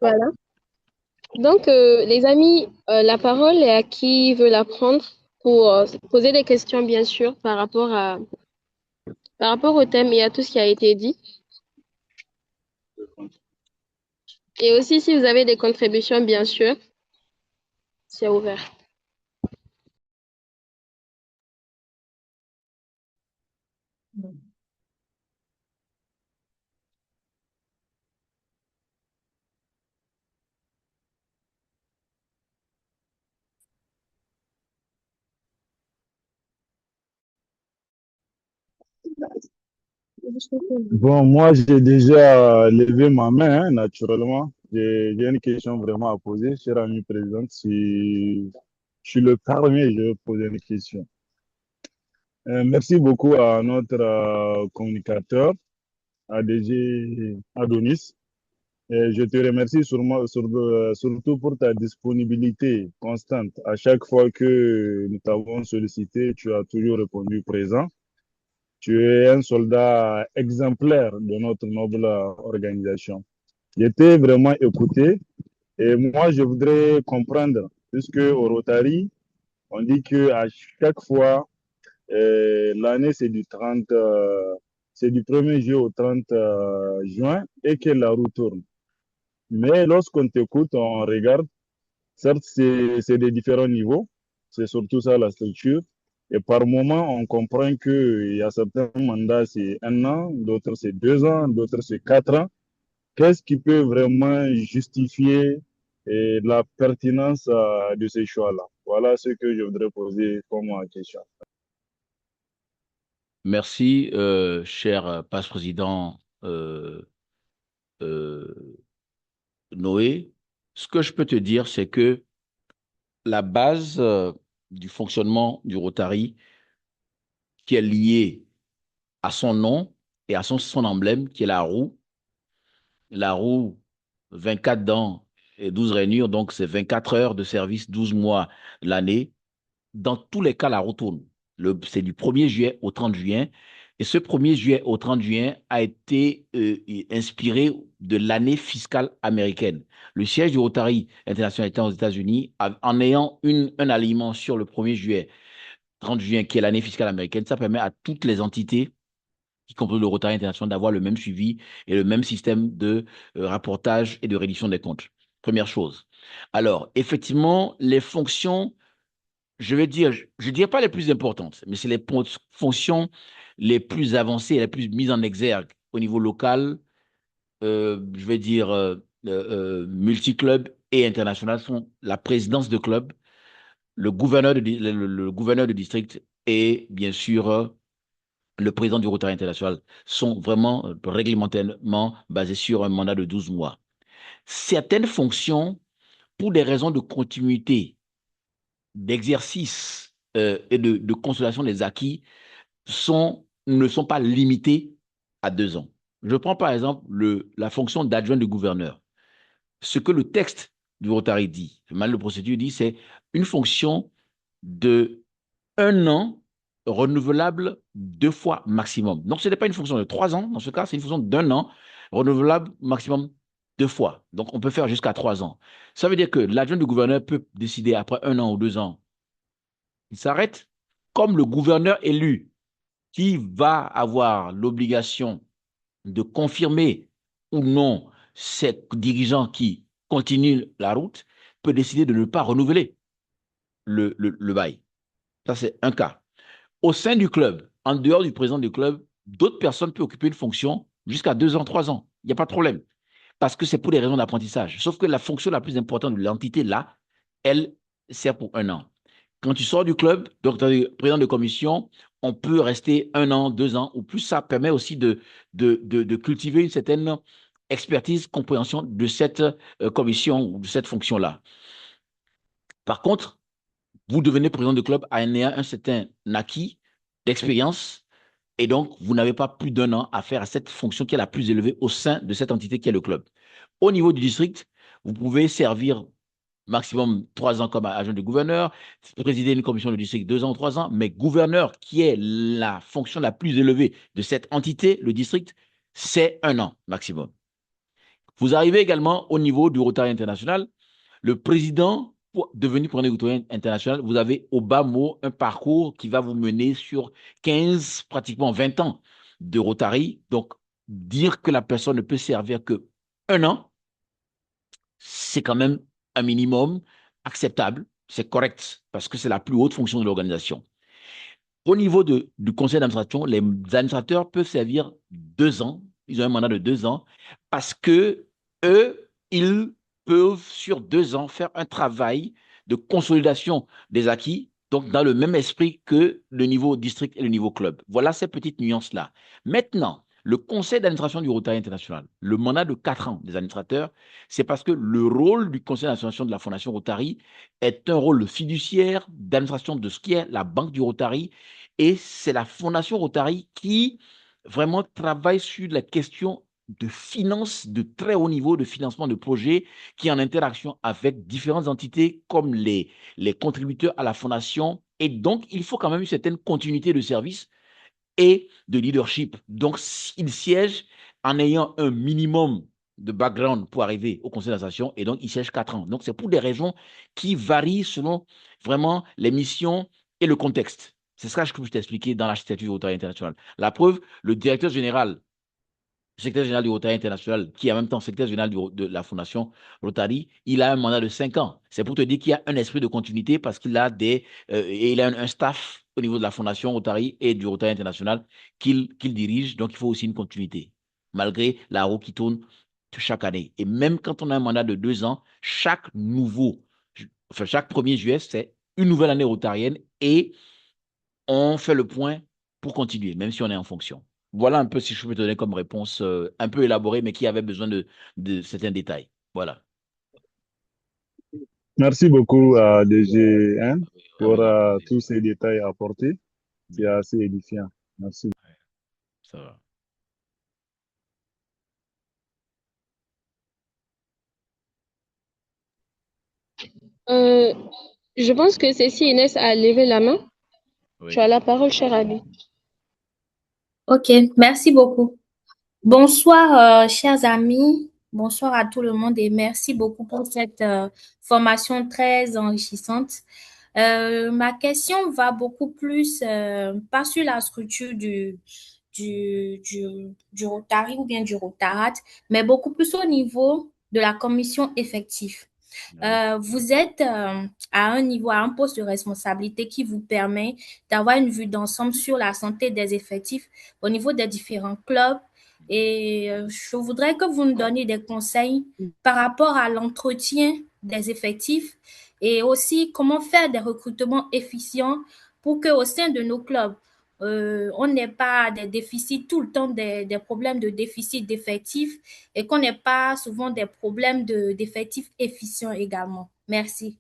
Voilà. Donc, les amis, la parole est à qui veut la prendre pour poser des questions, bien sûr, par rapport au thème et à tout ce qui a été dit. Et aussi, si vous avez des contributions, bien sûr, c'est ouvert. Bon, moi, j'ai déjà levé ma main, hein, naturellement. J'ai une question vraiment à poser, chère amie présidente. Si je suis le premier, je vais poser une question. Merci beaucoup à notre communicateur, ADG Adonis. Et je te remercie surtout pour ta disponibilité constante. À chaque fois que nous t'avons sollicité, tu as toujours répondu présent. Tu es un soldat exemplaire de notre noble organisation. J'étais vraiment écouté et moi, je voudrais comprendre, puisque au Rotary, on dit que à chaque fois, l'année, c'est du 1er juillet au 30 juin et que la roue tourne. Mais lorsqu'on t'écoute, on regarde, certes, c'est des différents niveaux, c'est surtout ça la structure. Et par moment, on comprend qu'il y a certains mandats, c'est 1 an, d'autres, c'est 2 ans, d'autres, c'est 4 ans. Qu'est-ce qui peut vraiment justifier la pertinence de ces choix-là? Voilà ce que je voudrais poser comme question. Merci, cher passe-président euh, Noé. Ce que je peux te dire, c'est que la base du fonctionnement du Rotary, qui est liée à son nom et à son emblème, qui est la roue, 24 dents et 12 rainures, donc c'est 24 heures de service, 12 mois l'année. Dans tous les cas, la roue tourne. C'est du 1er juillet au 30 juin. Et ce 1er juillet au 30 juin a été inspiré de l'année fiscale américaine. Le siège du Rotary International étant aux États-Unis, en ayant un alignement sur le 1er juillet, 30 juin, qui est l'année fiscale américaine, ça permet à toutes les entités y compris le Rotary International, d'avoir le même suivi et le même système de rapportage et de reddition des comptes. Première chose. Alors, effectivement, les fonctions, je vais dire, je ne dirais pas les plus importantes, mais c'est les fonctions les plus avancées et les plus mises en exergue au niveau local, je vais dire multiclub et international, sont la présidence de club, le gouverneur de district et bien sûr le président du Rotary International sont vraiment réglementairement basés sur un mandat de 12 mois. Certaines fonctions, pour des raisons de continuité, d'exercice et de consolidation des acquis, ne sont pas limitées à 2 ans. Je prends par exemple la fonction d'adjoint du gouverneur. Ce que le texte du Rotary dit, le manuel de procédure dit, c'est une fonction de 1 an renouvelable 2 fois maximum. Donc, ce n'est pas une fonction de 3 ans. Dans ce cas, c'est une fonction d'1 an renouvelable maximum 2 fois. Donc, on peut faire jusqu'à 3 ans. Ça veut dire que l'adjoint du gouverneur peut décider après 1 an ou 2 ans, il s'arrête, comme le gouverneur élu qui va avoir l'obligation de confirmer ou non ces dirigeants qui continuent la route, peut décider de ne pas renouveler le bail. Ça, c'est un cas. Au sein du club, en dehors du président du club, d'autres personnes peuvent occuper une fonction jusqu'à 2 ans, 3 ans. Il n'y a pas de problème. Parce que c'est pour des raisons d'apprentissage. Sauf que la fonction la plus importante de l'entité, là, elle sert pour 1 an. Quand tu sors du club, donc tu es président de commission, on peut rester 1 an, 2 ans ou plus. Ça permet aussi de cultiver une certaine expertise, compréhension de cette commission ou de cette fonction-là. Par contre, vous devenez président de club en ayant un certain acquis d'expérience et donc vous n'avez pas plus d'1 an à faire à cette fonction qui est la plus élevée au sein de cette entité qui est le club. Au niveau du district, vous pouvez servir maximum 3 ans comme agent de gouverneur, présider une commission de district 2 ans ou 3 ans, mais gouverneur, qui est la fonction la plus élevée de cette entité, le district, c'est 1 an maximum. Vous arrivez également au niveau du Rotary International. Le président, pour devenir président du Rotary International, vous avez au bas mot un parcours qui va vous mener sur 15, pratiquement 20 ans de Rotary. Donc, dire que la personne ne peut servir que 1 an, c'est quand même un minimum acceptable, c'est correct, parce que c'est la plus haute fonction de l'organisation. Au niveau du conseil d'administration, les administrateurs peuvent servir 2 ans, ils ont un mandat de 2 ans, parce que eux, ils peuvent sur 2 ans faire un travail de consolidation des acquis, donc dans le même esprit que le niveau district et le niveau club. Voilà ces petites nuances-là. Maintenant, le conseil d'administration du Rotary International, le mandat de 4 ans des administrateurs, c'est parce que le rôle du conseil d'administration de la Fondation Rotary est un rôle fiduciaire d'administration de ce qui est la banque du Rotary, et c'est la Fondation Rotary qui vraiment travaille sur la question de finances de très haut niveau, de financement de projets, qui est en interaction avec différentes entités comme les contributeurs à la Fondation. Et donc, il faut quand même une certaine continuité de service et de leadership. Donc, il siège en ayant un minimum de background pour arriver au conseil d'administration, et donc il siège 4 ans. Donc, c'est pour des raisons qui varient selon vraiment les missions et le contexte. C'est ça que je peux t'expliquer dans l'architecture du Rotary International. La preuve, le directeur général, secrétaire général du Rotary International, qui est en même temps secrétaire général de la Fondation Rotary, il a un mandat de 5 ans. C'est pour te dire qu'il y a un esprit de continuité parce qu'il a il a un staff au niveau de la Fondation Rotary et du Rotary International qu'il dirige. Donc, il faut aussi une continuité, malgré la roue qui tourne chaque année. Et même quand on a un mandat de 2 ans, chaque 1er juillet, c'est une nouvelle année rotarienne et on fait le point pour continuer, même si on est en fonction. Voilà un peu si je peux te donner comme réponse un peu élaborée, mais qui avait besoin de certains détails. Voilà. Merci beaucoup à DG1 pour Avec tous ces détails apportés. C'est assez édifiant. Merci. ça va. Euh, je pense que c'est si Inès a levé la main. Tu Oui. as la parole, cher ami. Ok, merci beaucoup. Bonsoir, chers amis. Bonsoir à tout le monde et merci beaucoup pour cette formation très enrichissante. Ma question va beaucoup plus, pas sur la structure du Rotary ou bien du Rotarat, mais beaucoup plus au niveau de la commission effective. Vous êtes à un niveau, à un poste de responsabilité qui vous permet d'avoir une vue d'ensemble sur la santé des effectifs au niveau des différents clubs. Et je voudrais que vous nous donniez des conseils par rapport à l'entretien des effectifs et aussi comment faire des recrutements efficients pour qu'au sein de nos clubs, on n'ait pas des déficits, tout le temps des problèmes de déficit d'effectifs et qu'on n'ait pas souvent des problèmes d'effectifs efficients également. Merci.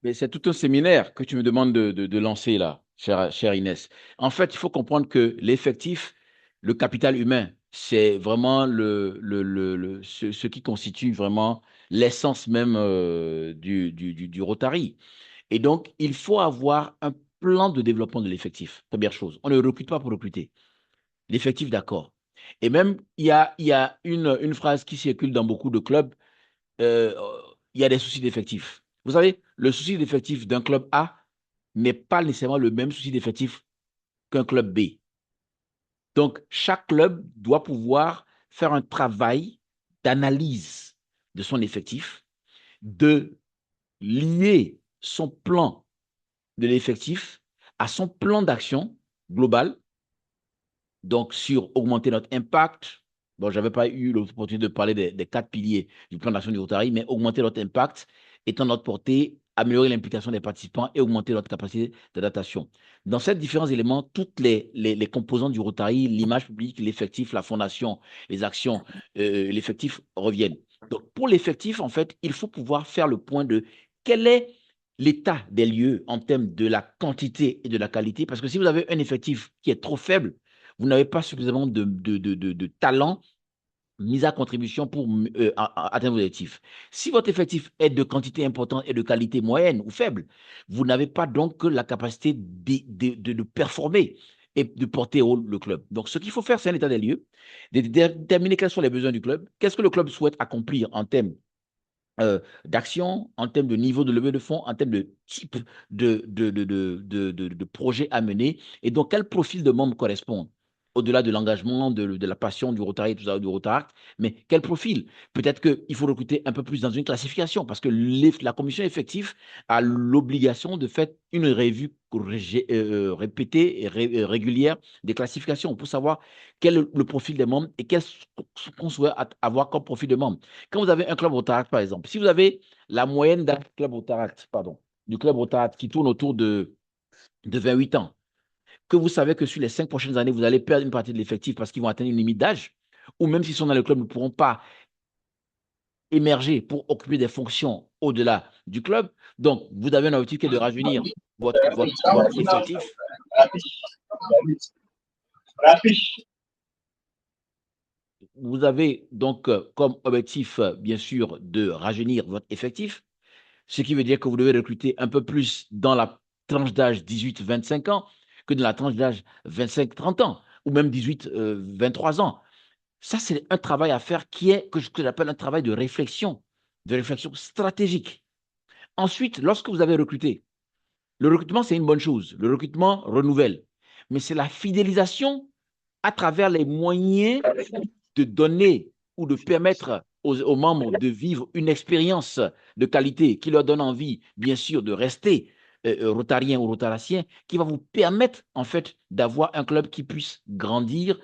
Mais c'est tout un séminaire que tu me demandes de lancer là, chère Inès. En fait, il faut comprendre que l'effectif, le capital humain, c'est vraiment ce qui constitue vraiment l'essence même du Rotary. Et donc, il faut avoir un plan de développement de l'effectif. Première chose, on ne recrute pas pour recruter. L'effectif, d'accord. Et même, il y a une phrase qui circule dans beaucoup de clubs, euh, il y a des soucis d'effectif. Vous savez, le souci d'effectif d'un club A n'est pas nécessairement le même souci d'effectif qu'un club B. Donc, chaque club doit pouvoir faire un travail d'analyse de son effectif, de lier son plan de l'effectif à son plan d'action global, donc sur augmenter notre impact. Bon, je n'avais pas eu l'opportunité de parler des 4 piliers du plan d'action du Rotary, mais augmenter notre impact, étendre notre portée, améliorer l'implication des participants et augmenter notre capacité d'adaptation. Dans ces différents éléments, toutes les composantes du Rotary, l'image publique, l'effectif, la fondation, les actions, l'effectif reviennent. Donc, pour l'effectif, en fait, il faut pouvoir faire le point de quel est l'état des lieux en termes de la quantité et de la qualité. Parce que si vous avez un effectif qui est trop faible, vous n'avez pas suffisamment de talent mis à contribution pour atteindre vos objectifs. Si votre effectif est de quantité importante et de qualité moyenne ou faible, vous n'avez pas donc la capacité de performer et de porter haut le club. Donc, ce qu'il faut faire, c'est un état des lieux, de déterminer quels sont les besoins du club, qu'est-ce que le club souhaite accomplir en termes d'action, en termes de niveau de levée de fonds, en termes de type de projet à mener, et donc quel profil de membres correspond au-delà de l'engagement, de la passion du Rotary, tout ça, du Rotaract, mais quel profil? Peut-être qu'il faut recruter un peu plus dans une classification, parce que la commission effective a l'obligation de faire une revue répétée et régulière des classifications pour savoir quel est le profil des membres et qu'est-ce qu'on souhaite avoir comme profil de membres. Quand vous avez un club Rotaract, par exemple, si vous avez la moyenne d'un club Rotaract, pardon, du club Rotaract qui tourne autour de 28 ans, que vous savez que sur les 5 prochaines années, vous allez perdre une partie de l'effectif parce qu'ils vont atteindre une limite d'âge, ou même s'ils sont dans le club, ne pourront pas émerger pour occuper des fonctions au-delà du club. Donc, vous avez un objectif qui est de rajeunir votre effectif. Vous avez donc comme objectif, bien sûr, de rajeunir votre effectif, ce qui veut dire que vous devez recruter un peu plus dans la tranche d'âge 18-25 ans que dans la tranche d'âge 25-30 ans, ou même 18-23 ans. Ça, c'est un travail à faire qui est, que j'appelle un travail de réflexion stratégique. Ensuite, lorsque vous avez recruté, le recrutement, c'est une bonne chose. Le recrutement renouvelle. Mais c'est la fidélisation à travers les moyens de donner ou de permettre aux membres de vivre une expérience de qualité qui leur donne envie, bien sûr, de rester rotarien ou rotaracien, qui va vous permettre, en fait, d'avoir un club qui puisse grandir,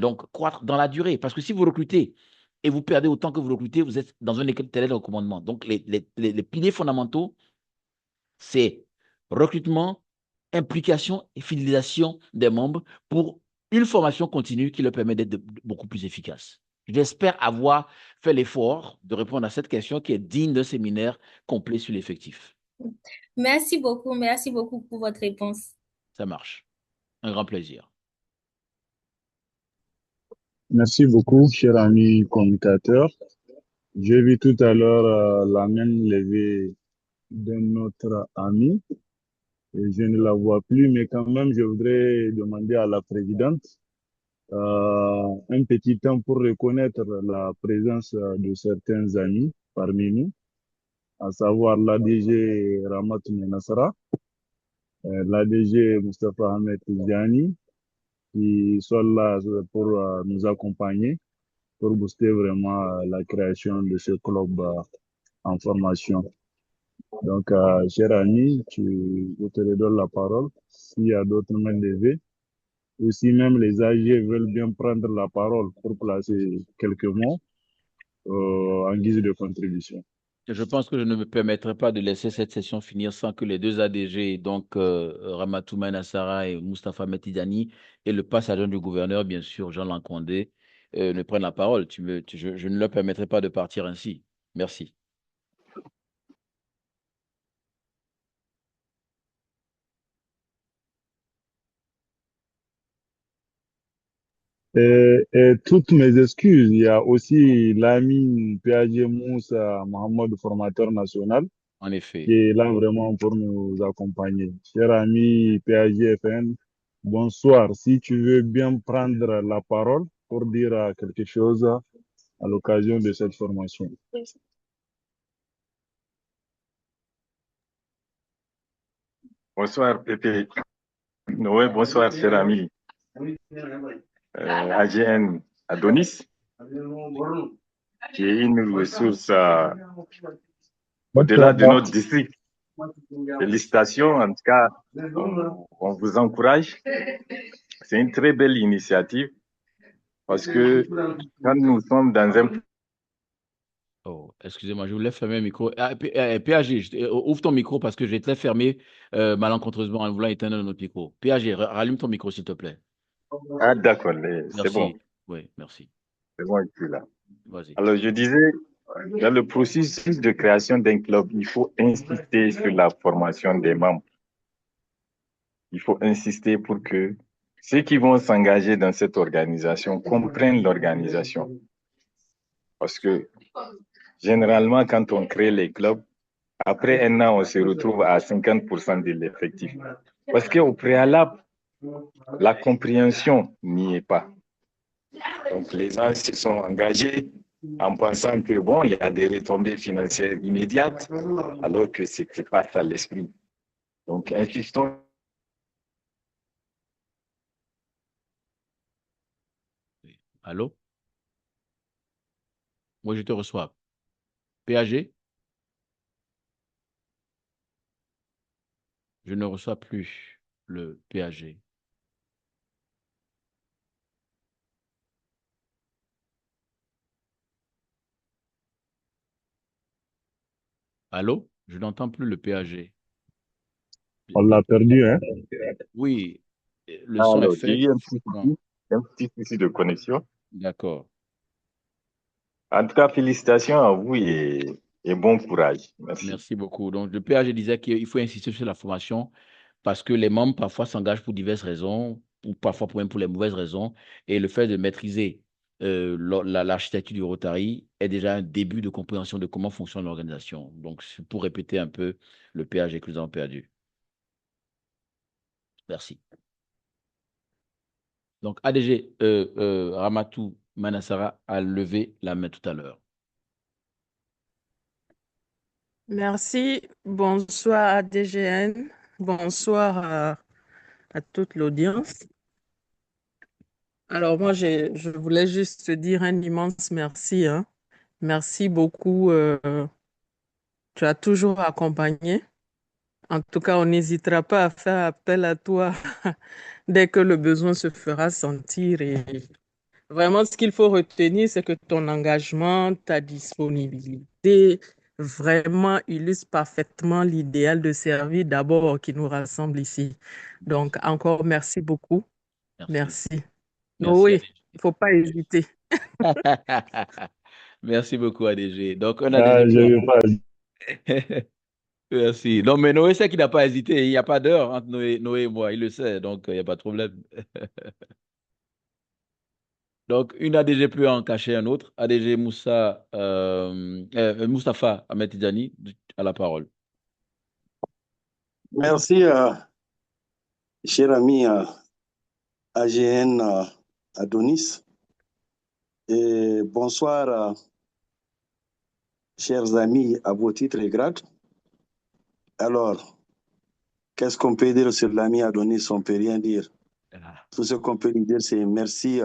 donc croître dans la durée. Parce que si vous recrutez et vous perdez autant que vous recrutez, vous êtes dans un état de recommandement. Donc, les piliers fondamentaux, c'est recrutement, implication et fidélisation des membres pour une formation continue qui leur permet d'être beaucoup plus efficace. J'espère avoir fait l'effort de répondre à cette question qui est digne d'un séminaire complet sur l'effectif. Merci beaucoup pour votre réponse. Ça marche. Un grand plaisir. Merci beaucoup, cher ami communicateur. J'ai vu tout à l'heure la main levée de notre ami. Et je ne la vois plus, mais quand même, je voudrais demander à la présidente un petit temps pour reconnaître la présence de certains amis parmi nous, à savoir l'ADG Ramat Menassara, l'ADG Mustafa Ahmed Tidjani, qui sont là pour nous accompagner, pour booster vraiment la création de ce club en formation. Donc, cher ami, je te redonne la parole. S'il y a d'autres mains levées, ou si même les AG veulent bien prendre la parole pour placer quelques mots en guise de contribution. Je pense que je ne me permettrai pas de laisser cette session finir sans que les deux ADG, donc Ramatou Nassara et Mustafa Metidani, et le passager du gouverneur, bien sûr, Jean Lancondé, ne prennent la parole. Je ne leur permettrai pas de partir ainsi. Merci. Et toutes mes excuses. Il y a aussi l'ami PAG Moussa Mohamed, formateur national, En effet. qui est là vraiment pour nous accompagner. Cher ami PAG FN, bonsoir. Si tu veux bien prendre la parole pour dire quelque chose à l'occasion de cette formation. Bonsoir, Pépé. Oui, bonsoir, cher ami. AGN Adonis, qui est une ressource au-delà de notre district. Félicitations, en tout cas, on vous encourage. C'est une très belle initiative parce que quand nous sommes dans un Oh, excusez-moi, je voulais fermer le micro. PAG, ouvre ton micro parce que j'ai très fermé malencontreusement en voulant éteindre notre micro. PAG, rallume ton micro, s'il te plaît. Ah, d'accord, c'est bon. Merci. Oui, merci. C'est bon, je suis là. Vas-y. Alors, je disais, dans le processus de création d'un club, il faut insister sur la formation des membres. Il faut insister pour que ceux qui vont s'engager dans cette organisation comprennent l'organisation. Parce que généralement, quand on crée les clubs, après un an, on se retrouve à 50% de l'effectif. Parce qu'au préalable, la compréhension n'y est pas. Donc, les gens se sont engagés en pensant que, bon, il y a des retombées financières immédiates, alors que ce n'est pas ça l'esprit. Donc, insistons. Allô? Moi, je te reçois. PAG? Je ne reçois plus le PAG. Allô? Je n'entends plus le PAG. On l'a perdu, hein? Oui, le son est Alors, j'ai eu faible. un petit souci de connexion. D'accord. En tout cas, félicitations à vous et bon courage. Merci. Merci beaucoup. Donc, le PAG disait qu'il faut insister sur la formation parce que les membres parfois s'engagent pour diverses raisons, ou parfois même pour les mauvaises raisons. Et le fait de maîtriser l'architecture du Rotary est déjà un début de compréhension de comment fonctionne l'organisation. Donc, c'est pour répéter un peu le PAG que nous avons perdu. Merci. Donc, ADG, Ramatou Manassara a levé la main tout à l'heure. Merci. Bonsoir à DGN. Bonsoir à toute l'audience. Alors moi, je voulais juste te dire un immense merci, hein. Merci beaucoup. Tu as toujours accompagné. En tout cas, on n'hésitera pas à faire appel à toi dès que le besoin se fera sentir. Et vraiment, ce qu'il faut retenir, c'est que ton engagement, ta disponibilité, vraiment illustre parfaitement l'idéal de servir d'abord qui nous rassemble ici. Donc, encore merci beaucoup. Merci. Merci. Merci, Oui, ADG. il ne faut pas hésiter. Merci beaucoup, ADG. Donc, un Ah, ADG je plus. ne vais pas. Merci. Non, mais Noé sait qu'il n'a pas hésité. Il n'y a pas d'heure entre Noé et moi. Il le sait, donc il n'y a pas de problème. Donc, une ADG peut en cacher un autre. ADG Moustapha Ahmed Tidjani à la parole. Merci, cher ami AGN Adonis. Et bonsoir, chers amis, à vos titres et grades. Alors, qu'est-ce qu'on peut dire sur l'ami Adonis? On ne peut rien dire. Tout ce qu'on peut lui dire, c'est merci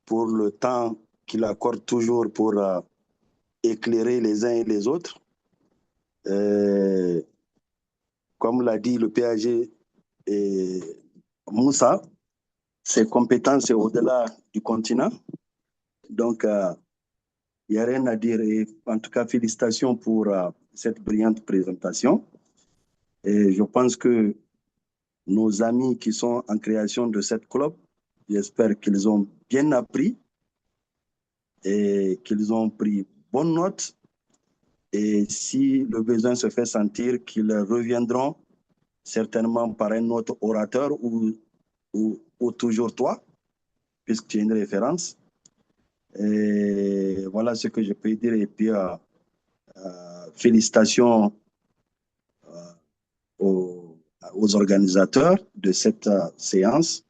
pour le temps qu'il accorde toujours pour éclairer les uns et les autres. Comme l'a dit le PAG et Moussa, ses compétences sont au-delà du continent. Donc, il n'y a rien à dire. Et en tout cas, félicitations pour cette brillante présentation. Et je pense que nos amis qui sont en création de cette club, j'espère qu'ils ont bien appris et qu'ils ont pris bonne note. Et si le besoin se fait sentir, qu'ils reviendront certainement par un autre orateur ou toujours toi, puisque tu es une référence. Et voilà ce que je peux dire. Et puis, félicitations aux organisateurs de cette séance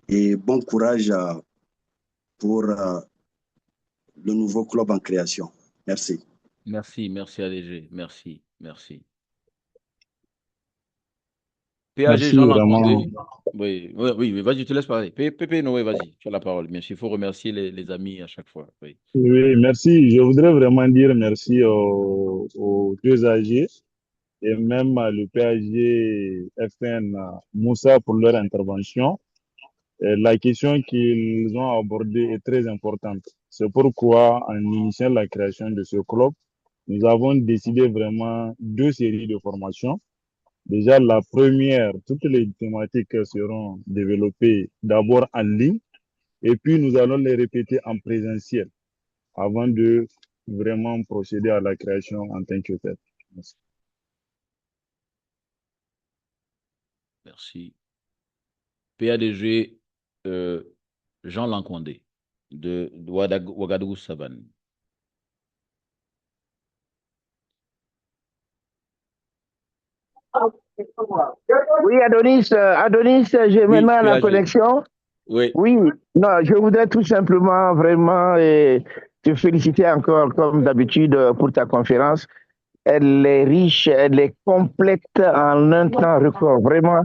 et bon courage pour le nouveau club en création. Merci. Merci ADG. Merci. PAG, Merci j'en ai vraiment. entendu. Oui, mais vas-y, je te laisse parler. Pépé Noé, vas-y, tu as la parole. Bien sûr, il faut remercier les amis à chaque fois. Oui. Oui, merci. Je voudrais vraiment dire merci aux deux AG et même le PAG FN Moussa pour leur intervention. La question qu'ils ont abordée est très importante. C'est pourquoi, en initiant la création de ce club, nous avons décidé vraiment deux séries de formations. Déjà, la première, toutes les thématiques seront développées d'abord en ligne et puis nous allons les répéter en présentiel avant de vraiment procéder à la création en tant que telle. Merci. Merci. PADG Jean Lankondé de Ouagadougou Savane. Oui, Adonis, j'ai Oui, maintenant la PAG. connexion. Oui. Oui, non, je voudrais tout simplement vraiment te féliciter encore, comme d'habitude, pour ta conférence. Elle est riche, elle est complète en un temps record. Vraiment,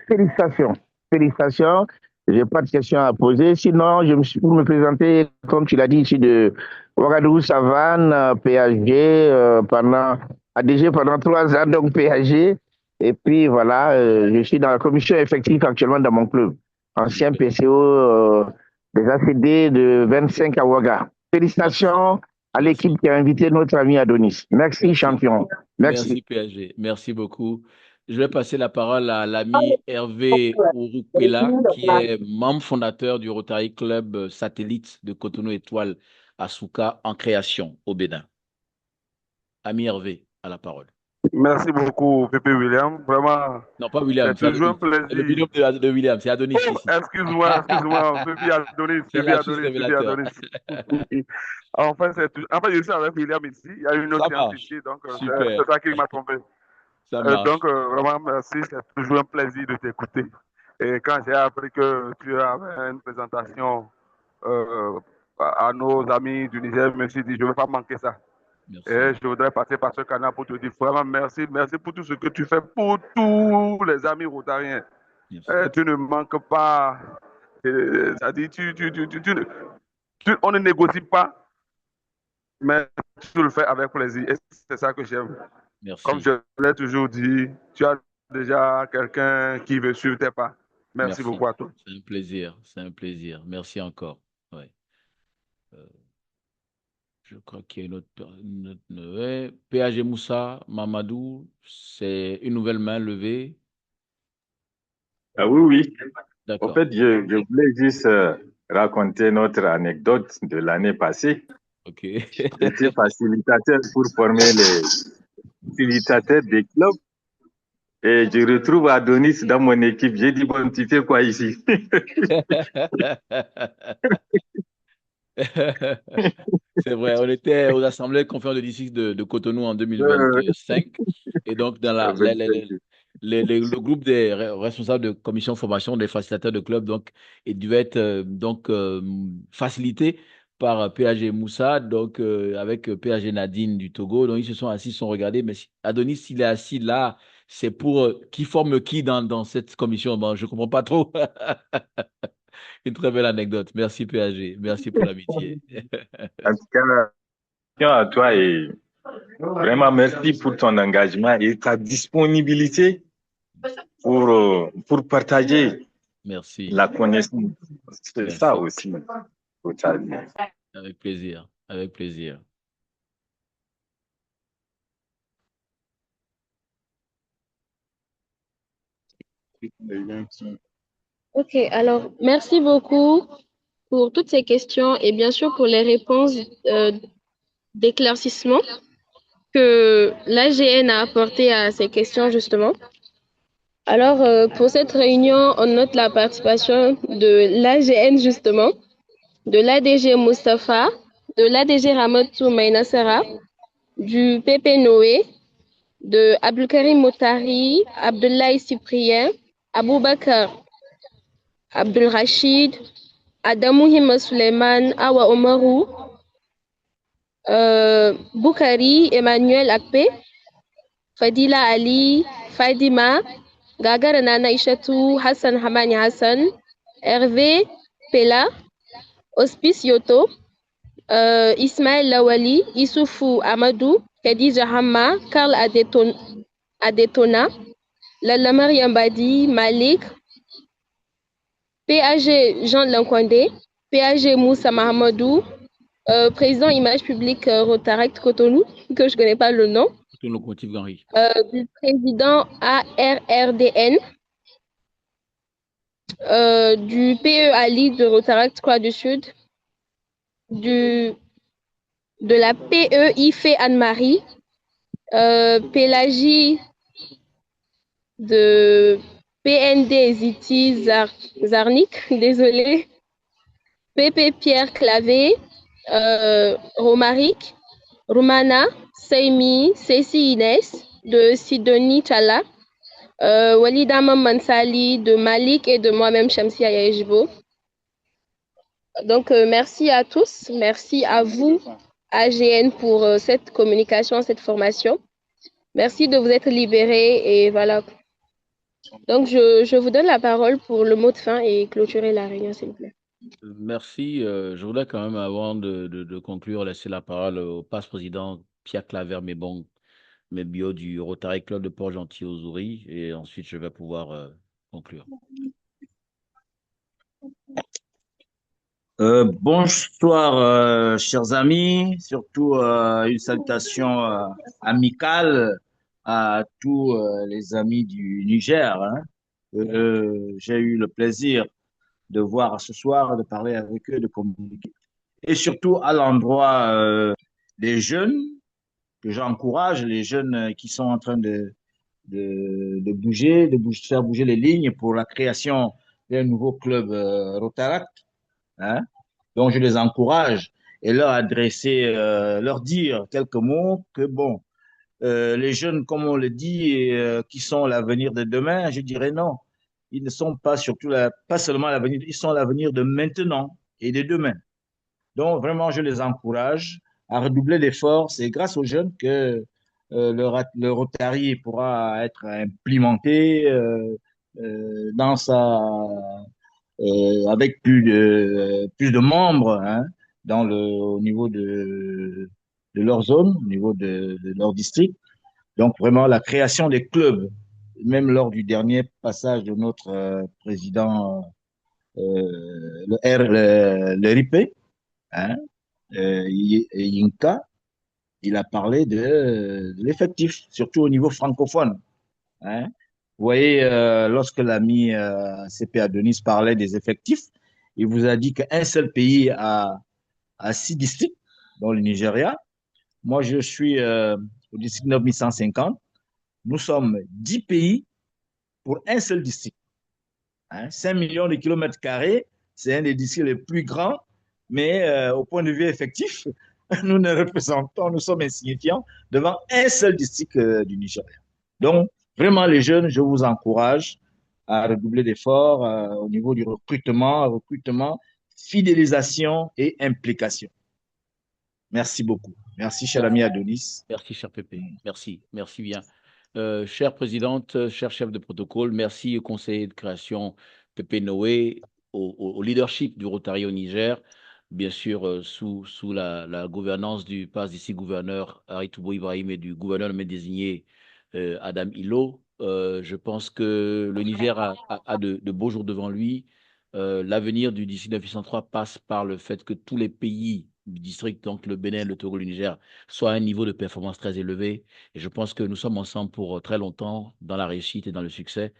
félicitations. Félicitations. Je n'ai pas de questions à poser. Sinon, je me suis pour me présenter, comme tu l'as dit ici, de Ouagadougou Savane, PAG, pendant ADG pendant 3 ans, donc PAG. Et puis voilà, je suis dans la commission effective actuellement dans mon club. Ancien PCO des ACD de 25 à Ouaga. Félicitations à l'équipe qui a invité notre ami Adonis. Merci, champion. Merci, PAG. Merci beaucoup. Je vais passer la parole à l'ami Hervé Ouroukwela, qui est membre fondateur du Rotary Club satellite de Cotonou Étoile à Souka en création au Bénin. Ami Hervé, à la parole. Merci beaucoup, Pépé William. Vraiment, non, pas William, c'est toujours un plaisir. Le binôme de William, c'est Adonis. Oh, excuse-moi, Pépé Adonis. Enfin, je suis avec William ici. Il y a une autre séance ici, donc c'est ça qui m'a trompé. Donc, vraiment, merci. C'est toujours un plaisir de t'écouter. Et quand j'ai appris que tu avais une présentation à nos amis du Niger, je me suis dit, je ne vais pas manquer ça. Merci. Et je voudrais passer par ce canal pour te dire vraiment merci. Merci pour tout ce que tu fais pour tous les amis rotariens. Tu ne manques pas. C'est-à-dire, on ne négocie pas, mais tu le fais avec plaisir. Et c'est ça que j'aime. Merci. Comme je l'ai toujours dit, tu as déjà quelqu'un qui veut suivre tes pas. Merci beaucoup à toi. C'est un plaisir. C'est un plaisir. Merci encore. Ouais. Je crois qu'il y a une autre. PAG Moussa Mamadou, c'est une nouvelle main levée. Ah oui. D'accord. En fait, je voulais juste raconter notre anecdote de l'année passée. Ok. J'étais facilitateur pour former les facilitateurs des clubs. Et je retrouve Adonis dans mon équipe. J'ai dit, bon, tu fais quoi ici? C'est vrai, on était aux assemblées conférences de district de Cotonou en 2025. Et donc, dans le groupe des responsables de commission de formation des facilitateurs de club, donc, il devait être facilité par PAG Moussa, donc avec PAG Nadine du Togo. Donc, ils se sont assis, ils se sont regardés. Mais Adonis, s'il est assis là, c'est pour qui forme qui dans cette commission? Bon, je ne comprends pas trop. Une très belle anecdote. Merci PAG. Merci pour l'amitié. En tout cas, à toi et vraiment merci pour ton engagement et ta disponibilité pour partager la connaissance. C'est ça aussi. Avec plaisir. Avec plaisir. Ok, alors merci beaucoup pour toutes ces questions et bien sûr pour les réponses d'éclaircissement que l'AGN a apportées à ces questions justement. Alors pour cette réunion, on note la participation de l'AGN justement, de l'ADG Moustapha, de l'ADG Ramatou Mainasara, du PP Noé, de Abdelkarim Motari, Abdoulaye Cyprien, Aboubakar Abdul Rachid, Adamou Hima Suleiman, Awa Omarou, Boukari Emmanuel Akpe, Fadila Ali, Fadima, Gagara Nana Ishatou, Hassan Hamani Hassan, Hervé Pella, Hospice Yoto, Ismaël Lawali, Issoufou Amadou, Khadija Hamma, Karl Adetona, Lala Mariam Badi, Malik, PAG Jean Lankwandé, PAG Moussa Mahamadou, président Image Publique Rotaract Cotonou, que je ne connais pas le nom. Du président ARRDN, du PE Ali de Rotaract Croix du Sud, de la PE IFE Anne-Marie, Pélagie de PND Ziti Zarnik, désolé, PP Pierre Clavé, Romaric, Romana, Seimi, Cécile Inès de Sidonie Chala, Walida Mansali de Malik et de moi-même Shamsia Yajibo. Donc, merci à tous. Merci à vous, AGN, pour cette communication, cette formation. Merci de vous être libérés et voilà. Donc, je vous donne la parole pour le mot de fin et clôturer la réunion, s'il vous plaît. Merci. Je voudrais quand même, avant de conclure, laisser la parole au passe-président Pierre Claver Mebio du Rotary Club de Port-Gentil aux Ouris et ensuite je vais pouvoir conclure. Bonsoir, chers amis, surtout une salutation amicale à tous les amis du Niger. Hein. J'ai eu le plaisir de voir ce soir, de parler avec eux, de communiquer. Et surtout à l'endroit des jeunes, que j'encourage, les jeunes qui sont en train de faire bouger les lignes pour la création d'un nouveau club Rotaract. Hein? Donc, je les encourage et leur adresser, leur dire quelques mots que, bon, les jeunes, comme on le dit, qui sont l'avenir de demain, je dirais non. Ils ne sont pas surtout pas seulement l'avenir, ils sont l'avenir de maintenant et de demain. Donc, vraiment, je les encourage à redoubler d'efforts. C'est grâce aux jeunes que le Rotary pourra être implémenté dans avec plus de membres hein, au niveau de leur zone, au niveau de leur district. Donc, vraiment, la création des clubs, même lors du dernier passage de notre président, le RIP, hein, Yinka, il a parlé de l'effectif, surtout au niveau francophone. Hein. Vous voyez, lorsque l'ami CP Adonis parlait des effectifs, il vous a dit qu'un seul pays a 6 districts, dont le Nigeria. Moi, je suis au district 9150. Nous sommes 10 pays pour un seul district. Hein, 5 millions de kilomètres carrés, c'est un des districts les plus grands, mais au point de vue effectif, nous sommes insignifiants devant un seul district du Nigeria. Donc, vraiment, les jeunes, je vous encourage à redoubler d'efforts au niveau du recrutement, fidélisation et implication. Merci beaucoup. Merci, cher ami Adonis. Merci, cher Pépé. Merci bien. Chère présidente, cher chef de protocole, merci au conseiller de création Pépé Noé, au leadership du Rotary au Niger, bien sûr sous la gouvernance du passe d'ici gouverneur Haritoubo Ibrahim et du gouverneur désigné Adam Ilo. Je pense que le Niger a de beaux jours devant lui. L'avenir du district 903 passe par le fait que tous les pays du district, donc le Bénin, le Togo, le Niger, soient à un niveau de performance très élevé. Et je pense que nous sommes ensemble pour très longtemps dans la réussite et dans le succès.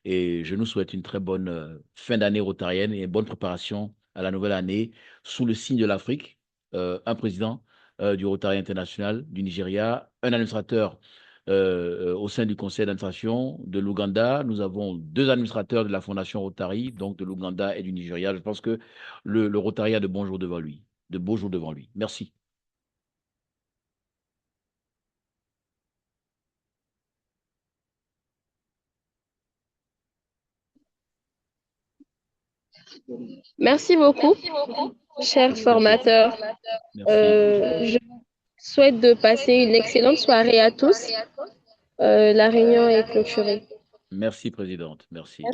Et je nous souhaite une très bonne fin d'année rotarienne et une bonne préparation à la nouvelle année sous le signe de l'Afrique. Un président du Rotary international du Nigeria, un administrateur au sein du conseil d'administration de l'Ouganda. Nous avons 2 administrateurs de la Fondation Rotary, donc de l'Ouganda et du Nigeria. Je pense que le Rotary a de bons jours devant lui, de beaux jours devant lui. Merci. Merci beaucoup, cher formateur. Je souhaite de passer une excellente soirée à tous. La réunion est clôturée. Merci, présidente. Merci.